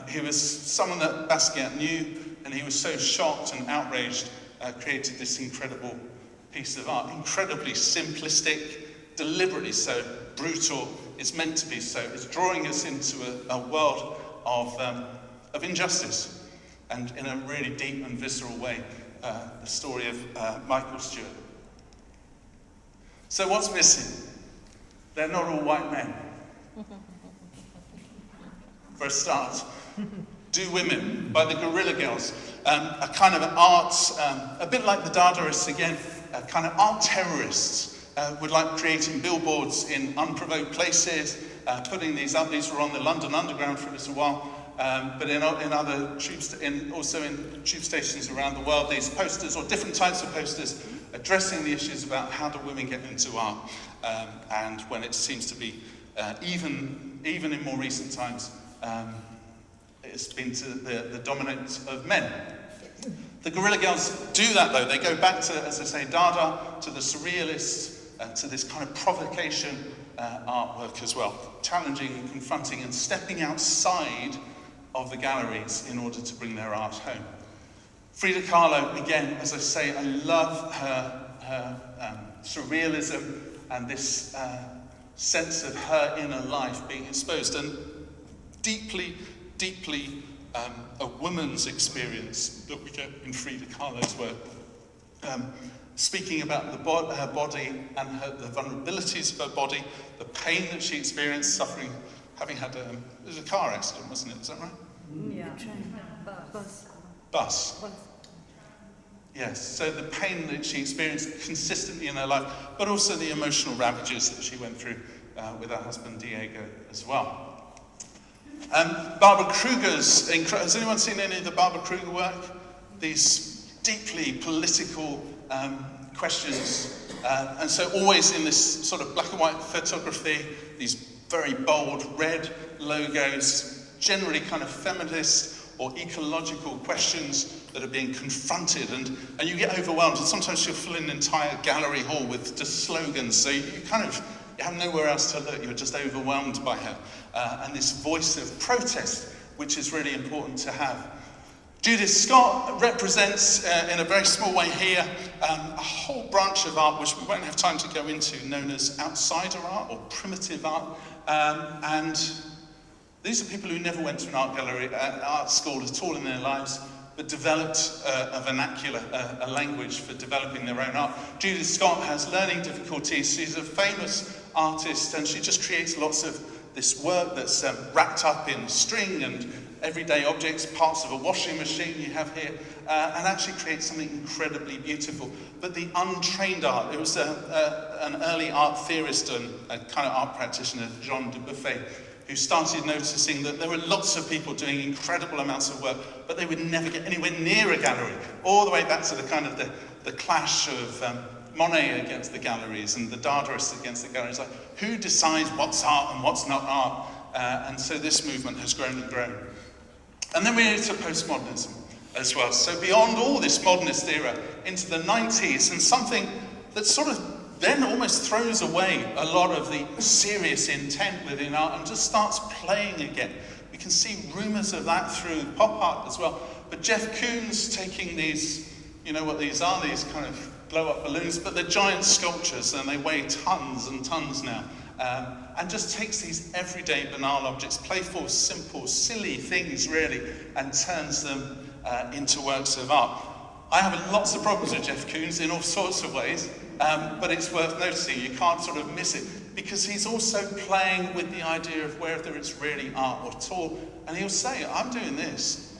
he was someone that Basquiat knew, and he was so shocked and outraged, created this incredible piece of art, incredibly simplistic, deliberately so, brutal. It's meant to be so. It's drawing us into a world of injustice, and in a really deep and visceral way, the story of Michael Stewart. So what's missing? They're not all white men. For a start. Do Women by the Guerrilla Girls, a kind of art, a bit like the Dadaists again, kind of art terrorists. Would like creating billboards in unprovoked places, putting these up. These were on the London Underground for a little while, but in other also in tube stations around the world, these posters, or different types of posters, addressing the issues about how do women get into art, and when it seems to be, even in more recent times, it's been to the dominance of men. The Guerrilla Girls do that though. They go back to, as I say, Dada, to the surrealists, to this kind of provocation artwork as well, challenging and confronting and stepping outside of the galleries in order to bring their art home. Frida Kahlo, again, as I say, I love her surrealism and this sense of her inner life being exposed, and deeply a woman's experience that we get in Frida Kahlo's work. Speaking about her body and the vulnerabilities of her body, the pain that she experienced, suffering, having had it was a car accident, wasn't it? Is that right? Yeah. Bus. Yes, so the pain that she experienced consistently in her life, but also the emotional ravages that she went through with her husband Diego as well. Barbara Kruger's, has anyone seen any of the Barbara Kruger work? These deeply political questions, and so always in this sort of black and white photography, these very bold red logos, generally kind of feminist or ecological questions that are being confronted, and you get overwhelmed, and sometimes you'll fill an entire gallery hall with just slogans, so you have nowhere else to look, you're just overwhelmed by her, and this voice of protest, which is really important to have. Judith Scott represents, in a very small way here, a whole branch of art which we won't have time to go into, known as outsider art or primitive art, and these are people who never went to an art gallery, art school at all in their lives, but developed a vernacular, a language for developing their own art. Judith Scott has learning difficulties. She's a famous artist, and she just creates lots of this work that's wrapped up in string and everyday objects, parts of a washing machine you have here, and actually creates something incredibly beautiful. But the untrained art, it was an early art theorist and a kind of art practitioner, Jean de Buffet, who started noticing that there were lots of people doing incredible amounts of work, but they would never get anywhere near a gallery, all the way back to the kind of the clash of Monet against the galleries and the Dadaists against the galleries. Like, who decides what's art and what's not art? And so this movement has grown and grown. And then we get to postmodernism as well. So beyond all this modernist era, into the 90s, and something that sort of then almost throws away a lot of the serious intent within art and just starts playing again. We can see rumours of that through pop art as well. But Jeff Koons taking these, you know what these are, these kind of blow-up balloons, but they're giant sculptures and they weigh tons and tons now. And just takes these everyday banal objects, playful, simple, silly things really, and turns them into works of art. I have lots of problems with Jeff Koons in all sorts of ways, but it's worth noticing. You can't sort of miss it, because he's also playing with the idea of whether it's really art or at all. And he'll say, I'm doing this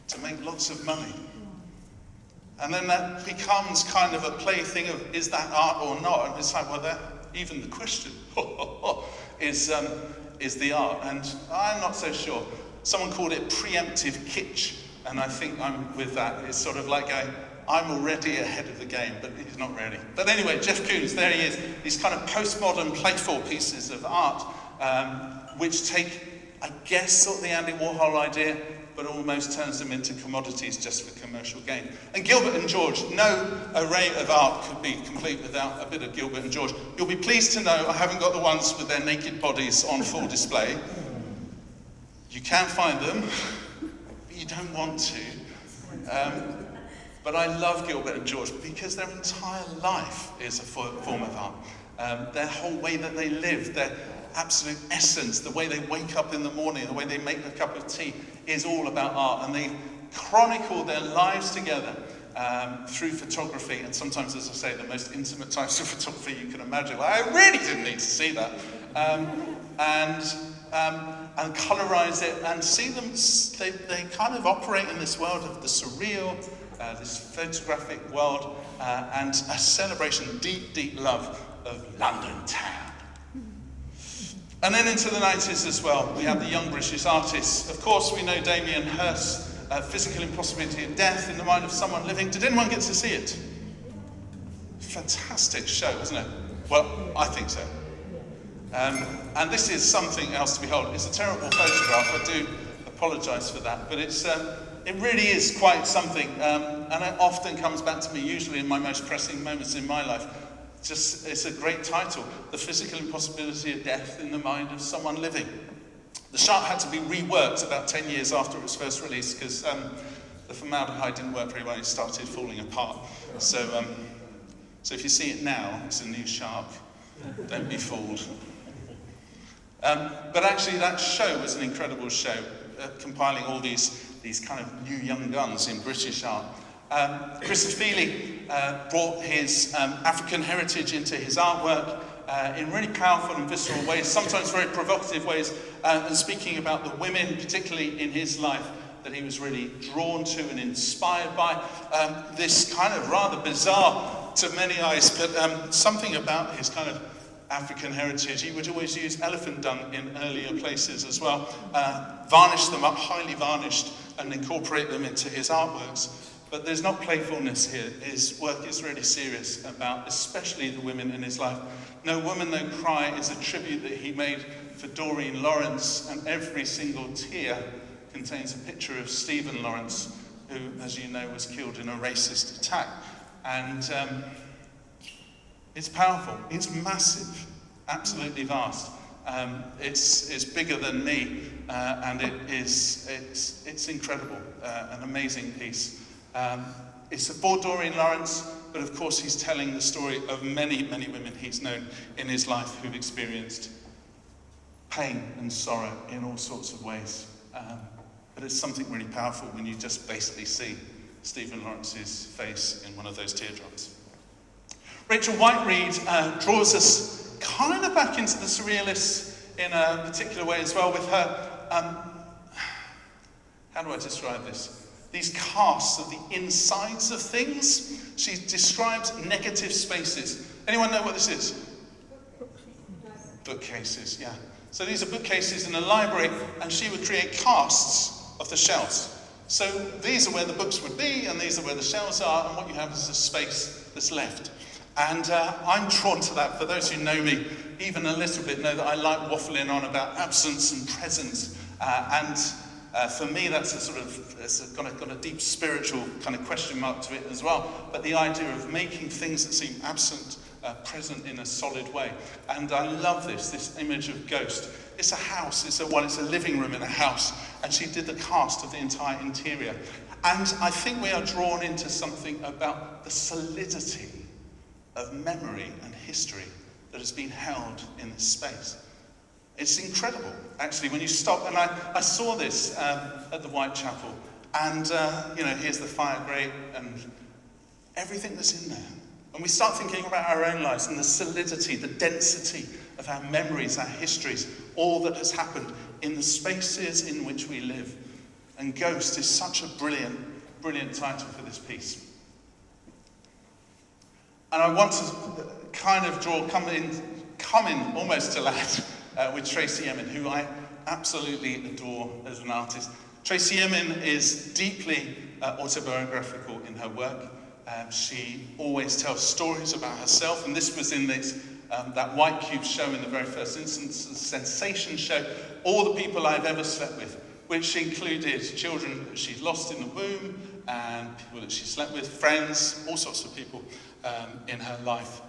to make lots of money. And then that becomes kind of a plaything of, is that art or not? And it's like, well, that, even the question is the art. And I'm not so sure. Someone called it preemptive kitsch. And I think I'm with that. It's sort of like going, I'm already ahead of the game, but he's not really. But anyway, Jeff Koons, there he is. These kind of postmodern, playful pieces of art, which take, I guess, sort of the Andy Warhol idea, but almost turns them into commodities just for commercial gain. And Gilbert and George, no array of art could be complete without a bit of Gilbert and George. You'll be pleased to know I haven't got the ones with their naked bodies on full display. You can find them, but you don't want to. But I love Gilbert and George because their entire life is a form of art. Their whole way that they live, their absolute essence, the way they wake up in the morning, the way they make a cup of tea, is all about art. And they chronicle their lives together through photography, and sometimes, as I say, the most intimate types of photography you can imagine. Like, I really didn't need to see that. And colorize it, and see them, they kind of operate in this world of the surreal, this photographic world, and a celebration, deep love of London town. And then into the 90s as well, we have the young British artists. Of course, we know Damien Hirst's Physical Impossibility of Death in the Mind of Someone Living. Did anyone get to see it? Fantastic show, isn't it? Well, I think so. And this is something else to behold. It's a terrible photograph. I do apologise for that, but it really is quite something, and it often comes back to me, usually in my most pressing moments in my life. It's a great title, The Physical Impossibility of Death in the Mind of Someone Living. The shark had to be reworked about 10 years after it was first released, because the formaldehyde didn't work very well, it started falling apart. So if you see it now, it's a new shark. Don't be fooled. But actually that show was an incredible show, compiling all these kind of new young guns in British art. Christopher Feely brought his African heritage into his artwork in really powerful and visceral ways, sometimes very provocative ways, and speaking about the women, particularly in his life, that he was really drawn to and inspired by. This kind of rather bizarre to many eyes, but something about his kind of African heritage. He would always use elephant dung in earlier places as well, varnish them up, highly varnished, and incorporate them into his artworks. But there's not playfulness here. His work is really serious about especially the women in his life. No Woman, No Cry is a tribute that he made for Doreen Lawrence, and every single tear contains a picture of Stephen Lawrence, who, as you know, was killed in a racist attack. And it's powerful, it's massive, absolutely vast. It's bigger than me, and it's incredible, an amazing piece. It's for Doreen Lawrence, but of course he's telling the story of many, many women he's known in his life who've experienced pain and sorrow in all sorts of ways. But it's something really powerful when you just basically see Stephen Lawrence's face in one of those teardrops. Rachel White-Reid draws us kind of back into the surrealists in a particular way as well with her, how do I describe this? These casts of the insides of things. She describes negative spaces. Anyone know what this is? Bookcases, yeah. So these are bookcases in a library, and she would create casts of the shelves. So these are where the books would be, and these are where the shelves are, and what you have is a space that's left. And I'm drawn to that. For those who know me even a little bit know that I like waffling on about absence and presence. For me, that's got a deep spiritual kind of question mark to it as well. But the idea of making things that seem absent present in a solid way. And I love this image of ghost. It's a house, it's a living room in a house. And she did the cast of the entire interior. And I think we are drawn into something about the solidity of memory and history that has been held in this space. It's incredible, actually, when you stop, and I saw this at the Whitechapel, and here's the fire grate and everything that's in there. And we start thinking about our own lives and the solidity, the density of our memories, our histories, all that has happened in the spaces in which we live. And Ghost is such a brilliant, brilliant title for this piece. And I want to kind of come in almost to that with Tracy Emin, who I absolutely adore as an artist. Tracy Emin is deeply autobiographical in her work. She always tells stories about herself, and this was in that White Cube show in the very first instance, the Sensation show, All the People I've Ever Slept With, which included children that she'd lost in the womb, and people that she slept with, friends, all sorts of people in her life.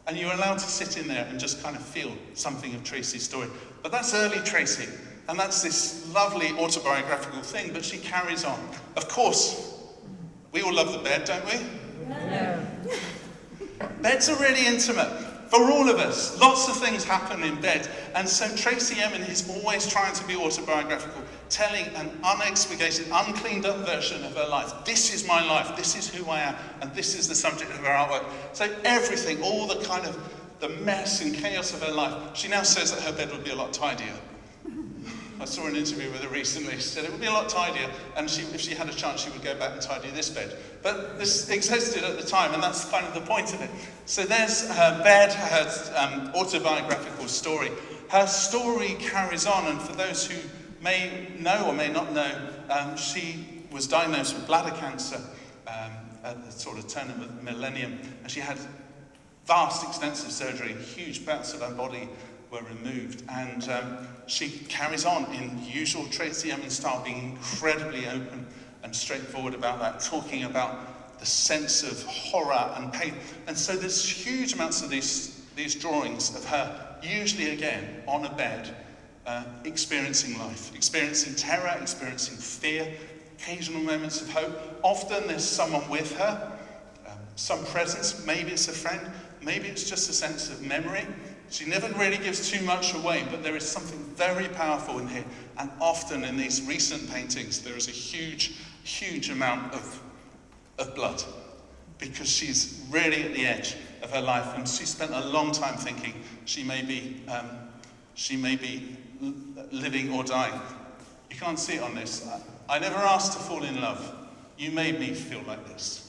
And you're allowed to sit in there and just kind of feel something of Tracy's story. But that's early Tracy, and that's this lovely autobiographical thing, but she carries on. Of course, we all love the bed, don't we? No. Beds are really intimate. For all of us, lots of things happen in bed. And so Tracy Emin is always trying to be autobiographical, telling an unexpurgated, uncleaned up version of her life. This is my life, this is who I am, and this is the subject of her artwork. So everything, all the kind of the mess and chaos of her life, she now says that her bed would be a lot tidier. I saw an interview with her recently. She said it would be a lot tidier, and if she had a chance, she would go back and tidy this bed. But this existed at the time, and that's kind of the point of it. So there's her bed, her autobiographical story. Her story carries on, and for those who may know or may not know, she was diagnosed with bladder cancer at the sort of turn of the millennium, and she had vast, extensive surgery, huge parts of her body were removed. And she carries on in usual Tracy Emin style, being incredibly open and straightforward about that, talking about the sense of horror and pain. And so there's huge amounts of these drawings of her, usually again, on a bed, experiencing life, experiencing terror, experiencing fear, occasional moments of hope. Often there's someone with her, some presence, maybe it's a friend, maybe it's just a sense of memory. She never really gives too much away, but there is something very powerful in here. And often in these recent paintings, there is a huge amount of blood, because she's really at the edge of her life, and she spent a long time thinking she may be living or dying. You can't see it on this. I never asked to fall in love. You made me feel like this.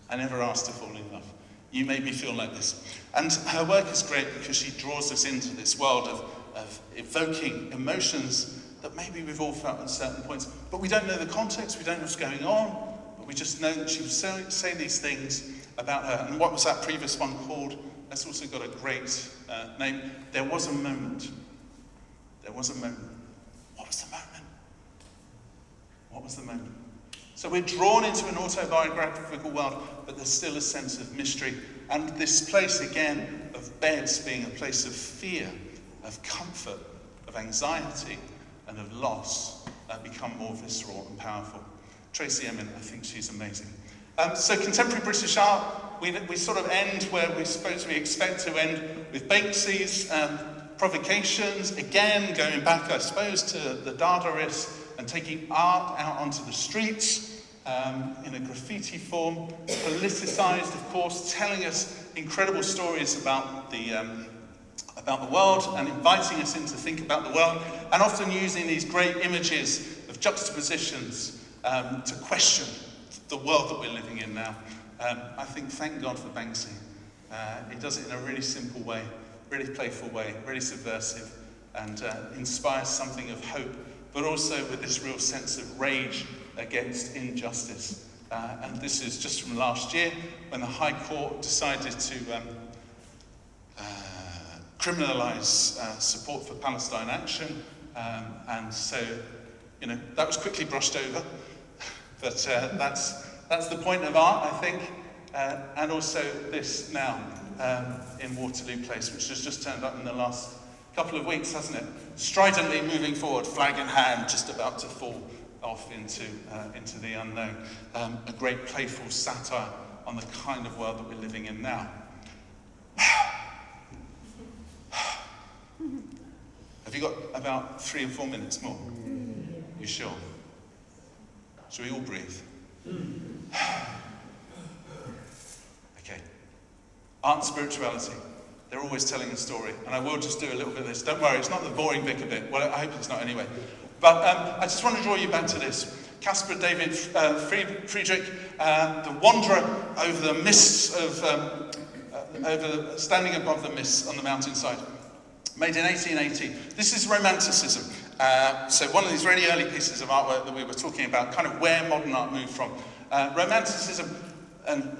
I never asked to fall in love. You made me feel like this. And her work is great because she draws us into this world of evoking emotions that maybe we've all felt at certain points, but we don't know the context, we don't know what's going on, but we just know that she was saying these things about her. And what was that previous one called? That's also got a great name. There was a moment. There was a moment. What was the moment? What was the moment? So we're drawn into an autobiographical world, but there's still a sense of mystery. And this place, again, of beds being a place of fear, of comfort, of anxiety, and of loss, become more visceral and powerful. Tracy Emin, I think she's amazing. So contemporary British art, we sort of end where we expect to end, with Banksy's provocations, again going back, I suppose, to the Dadaists and taking art out onto the streets in a graffiti form, politicized, of course, telling us incredible stories about the world and inviting us in to think about the world, and often using these great images of juxtapositions to question the world that we're living in now. I think, thank God for Banksy. He does it in a really simple way, really playful way, really subversive, and inspires something of hope, but also with this real sense of rage against injustice. And this is just from last year, when the High Court decided to criminalise support for Palestine action. And so, that was quickly brushed over. But that's the point of art, I think. And also this now in Waterloo Place, which has just turned up in the last couple of weeks, hasn't it? Stridently moving forward, flag in hand, just about to fall off into the unknown. A great playful satire on the kind of world that we're living in now. Have you got about 3 or 4 minutes more? You sure? Shall we all breathe? Okay. Art and spirituality. They're always telling a story. And I will just do a little bit of this. Don't worry, it's not the boring bit of it. Well, I hope it's not anyway. But I just want to draw you back to this. Caspar David Friedrich, the wanderer over the mists of, standing above the mists on the mountainside. Made in 1880. This is Romanticism. So one of these really early pieces of artwork that we were talking about, kind of where modern art moved from. Romanticism, and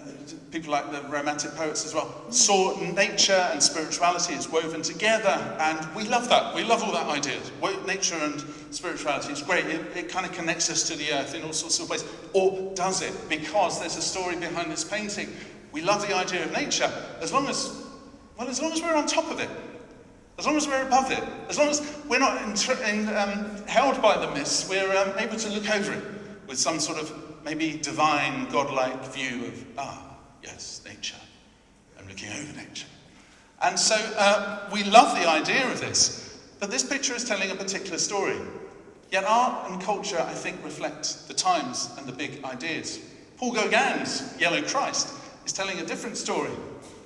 people like the Romantic poets as well, saw nature and spirituality as woven together, and we love that. We love all that ideas. Nature and spirituality is great. It kind of connects us to the earth in all sorts of ways. Or does it? Because there's a story behind this painting. We love the idea of nature as long as we're on top of it. As long as we're above it, as long as we're not held by the mists, we're able to look over it with some sort of maybe divine, godlike view of, yes, nature. I'm looking over nature. And so we love the idea of this, but this picture is telling a particular story. Yet art and culture, I think, reflect the times and the big ideas. Paul Gauguin's Yellow Christ is telling a different story.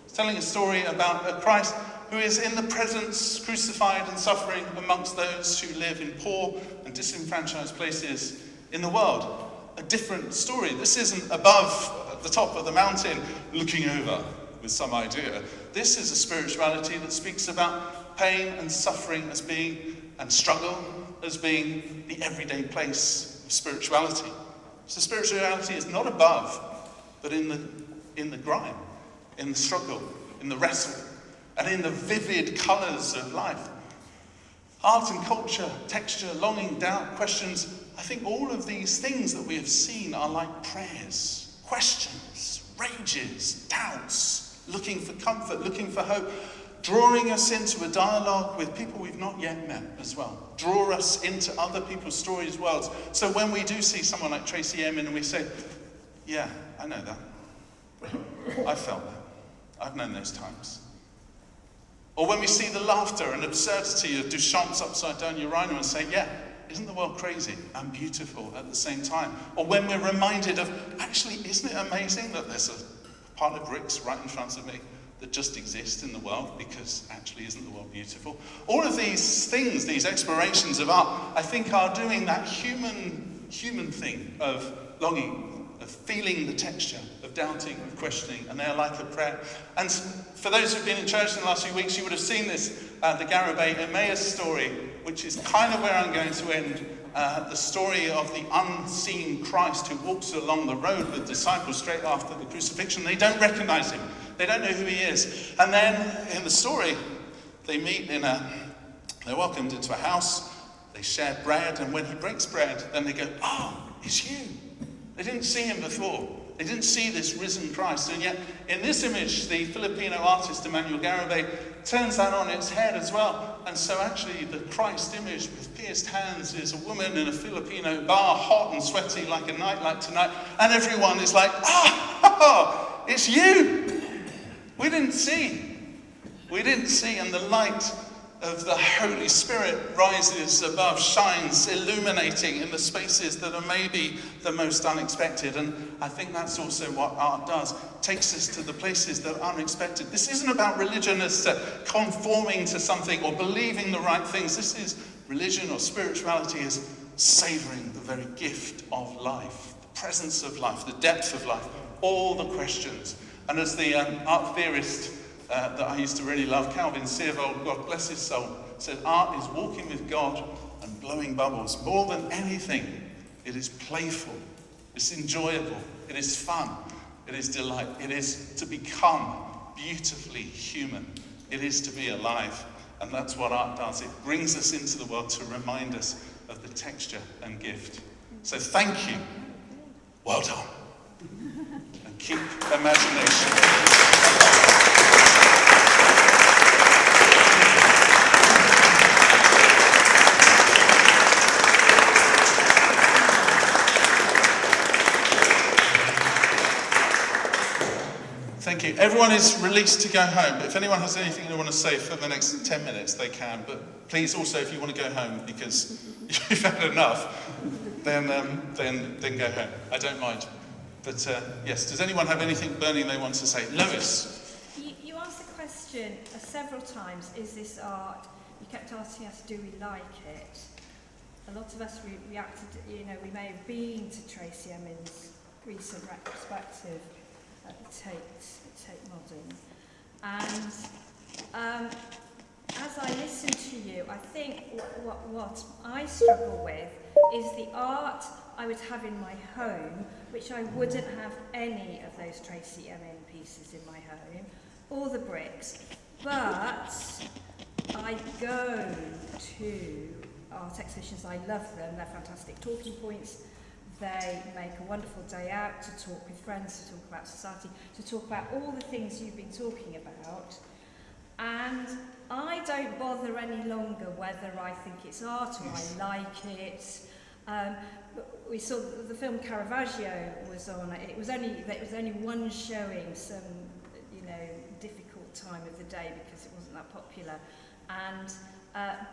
It's telling a story about a Christ who is in the presence, crucified and suffering amongst those who live in poor and disenfranchised places in the world. A different story. This isn't above at the top of the mountain looking over with some idea. This is a spirituality that speaks about pain and suffering as being, and struggle as being, the everyday place of spirituality. So spirituality is not above, but in the grime, in the struggle, in the wrestle. and in the vivid colours of life. Art and culture, texture, longing, doubt, questions. I think all of these things that we have seen are like prayers, questions, rages, doubts, looking for comfort, looking for hope, drawing us into a dialogue with people we've not yet met as well. Draw us into other people's stories, worlds. So when we do see someone like Tracy Emin and we say, yeah, I know that. I've felt that. I've known those times. Or when we see the laughter and absurdity of Duchamp's upside-down urinal and say, yeah, isn't the world crazy and beautiful at the same time? Or when we're reminded of, actually, isn't it amazing that there's a pile of bricks right in front of me that just exist in the world because actually isn't the world beautiful? All of these things, these explorations of art, I think are doing that human thing of longing, of feeling the texture, of doubting, of questioning, and they're like a prayer. And for those who've been in church in the last few weeks, you would have seen this, the Garibay Emmaus story, which is kind of where I'm going to end, the story of the unseen Christ who walks along the road with disciples straight after the crucifixion. They don't recognize him. They don't know who he is. And then in the story, they meet they're welcomed into a house, they share bread, and when he breaks bread, then they go, oh, it's you. They didn't see him before. They didn't see this risen Christ. And yet, in this image, the Filipino artist Emmanuel Garibay turns that on its head as well. And so actually, the Christ image with pierced hands is a woman in a Filipino bar, hot and sweaty like a night like tonight. And everyone is like, it's you. We didn't see. We didn't see. And the light of the Holy Spirit rises above, shines, illuminating in the spaces that are maybe the most unexpected. And I think that's also what art does. It takes us to the places that are unexpected. This isn't about religion as conforming to something or believing the right things. This is religion or spirituality is savouring the very gift of life, the presence of life, the depth of life, all the questions. And as the art theorist that I used to really love, Calvin Searvold, God bless his soul, said art is walking with God and blowing bubbles. More than anything, it is playful, it's enjoyable, it is fun, it is delight, it is to become beautifully human, it is to be alive. And that's what art does. It brings us into the world to remind us of the texture and gift. So thank you. Well done. And keep imagination. Thank you. Everyone is released to go home, but if anyone has anything they want to say for the next 10 minutes, they can. But please also, if you want to go home because you've had enough, then go home. I don't mind. But yes, does anyone have anything burning they want to say? Lois. You asked the question several times, is this art? You kept asking us, do we like it? A lot of us reacted, we may have been to Tracy Emin's recent retrospective at the Tate Modern. And as I listen to you, I think what I struggle with is the art I would have in my home, which I wouldn't have any of those Tracy Emin pieces in my home, or the bricks. But I go to art exhibitions, I love them, they're fantastic talking points. They make a wonderful day out to talk with friends, to talk about society, to talk about all the things you've been talking about. And I don't bother any longer whether I think it's art or I like it. We saw the film Caravaggio was on. It was only one showing, some difficult time of the day because it wasn't that popular. And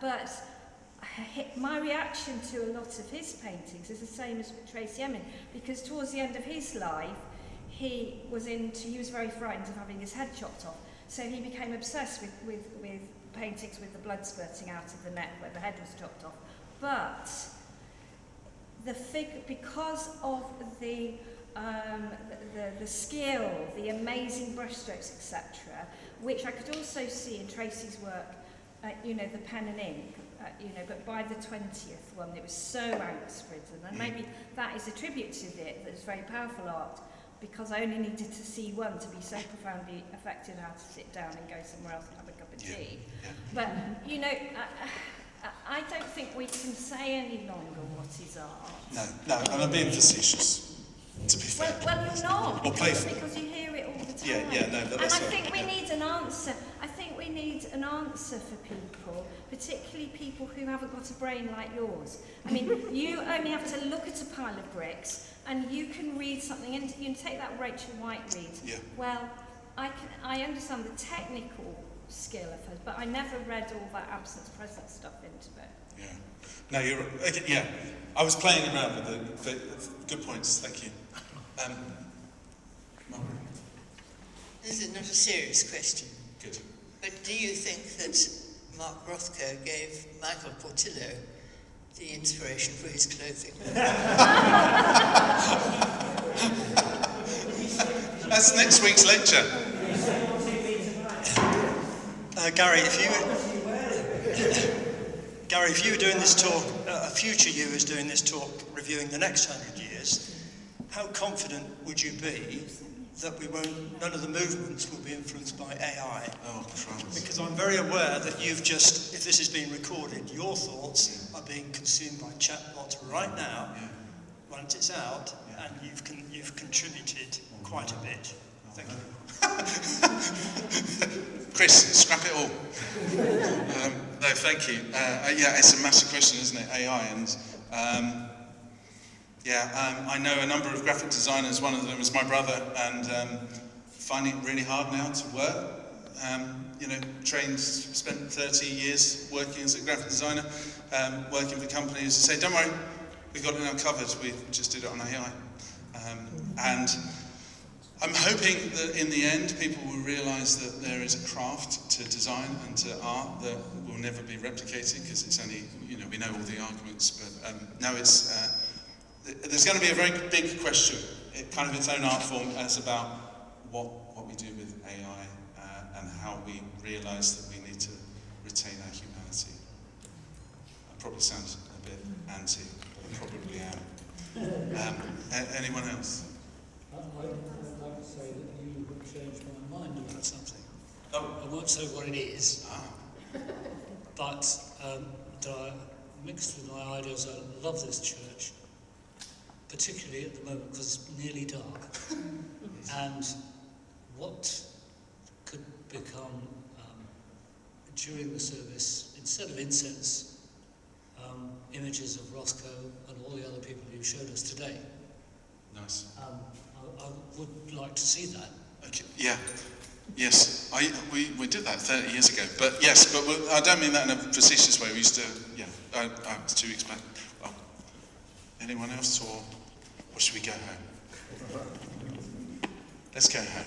but my reaction to a lot of his paintings is the same as with Tracy Emin, because towards the end of his life, he was very frightened of having his head chopped off, so he became obsessed with paintings with the blood spurting out of the neck where the head was chopped off. But because of the skill, the amazing brushstrokes, etc., which I could also see in Tracy's work, the pen and ink, but by the 20th one, it was so angst-ridden, and maybe that is a tribute to it, that it's very powerful art. because I only needed to see one to be so profoundly affected I had to sit down and go somewhere else and have a cup of tea. But, you know, I don't think we can say any longer what is art. No, and I'm being facetious, to be fair. Well, you're not, Or playful. because you hear it all the time. No, but and that's I think we need an answer. I think we need an answer for people, particularly people who haven't got a brain like yours. I mean, you only have to look at a pile of bricks and you can read something, and you can take that Rachel White read. Yeah. Well, I understand the technical skill of her, but I never read all that absence-present stuff into it. Yeah. No, you're right. Okay, yeah. I was playing around with the good points, thank you. Margaret? This is not a serious question. Good. But do you think that Mark Rothko gave Michael Portillo the inspiration for his clothing? That's next week's lecture. Gary, if you were doing this talk, a future you was doing this talk reviewing the next 100 years, how confident would you be that none of the movements will be influenced by AI? Oh, Christ. Because I'm very aware that you've just, if this is being recorded, your thoughts are being consumed by chatbots right now, once it's out, and you've contributed quite a bit. Thank you. Chris, scrap it all. No, thank you. It's a massive question, isn't it? AI, and I know a number of graphic designers. One of them is my brother, and finding it really hard now to work. Spent 30 years working as a graphic designer, working for companies. Say, don't worry, we've got it now covered. We just did it on AI, and I'm hoping that in the end people will realise that there is a craft to design and to art that will never be replicated, because it's only, we know all the arguments, but no, there's going to be a very big question, kind of its own art form, as about what we do with AI and how we realise that we need to retain our humanity. I probably sound a bit anti, but I probably am. Anyone else? I'd like to say that you have changed my mind about something. Oh. I won't say what it is, but mixed with my ideas, I love this church, particularly at the moment because it's nearly dark. And what could become, during the service, instead of incense, images of Rothko and all the other people you showed us today. Nice. I would like to see that. Okay. Yeah. Yes. We did that 30 years ago. But yes, but I don't mean that in a facetious way. We used to. Yeah. I was 2 weeks back. Well, anyone else, or should we go home? Let's go home.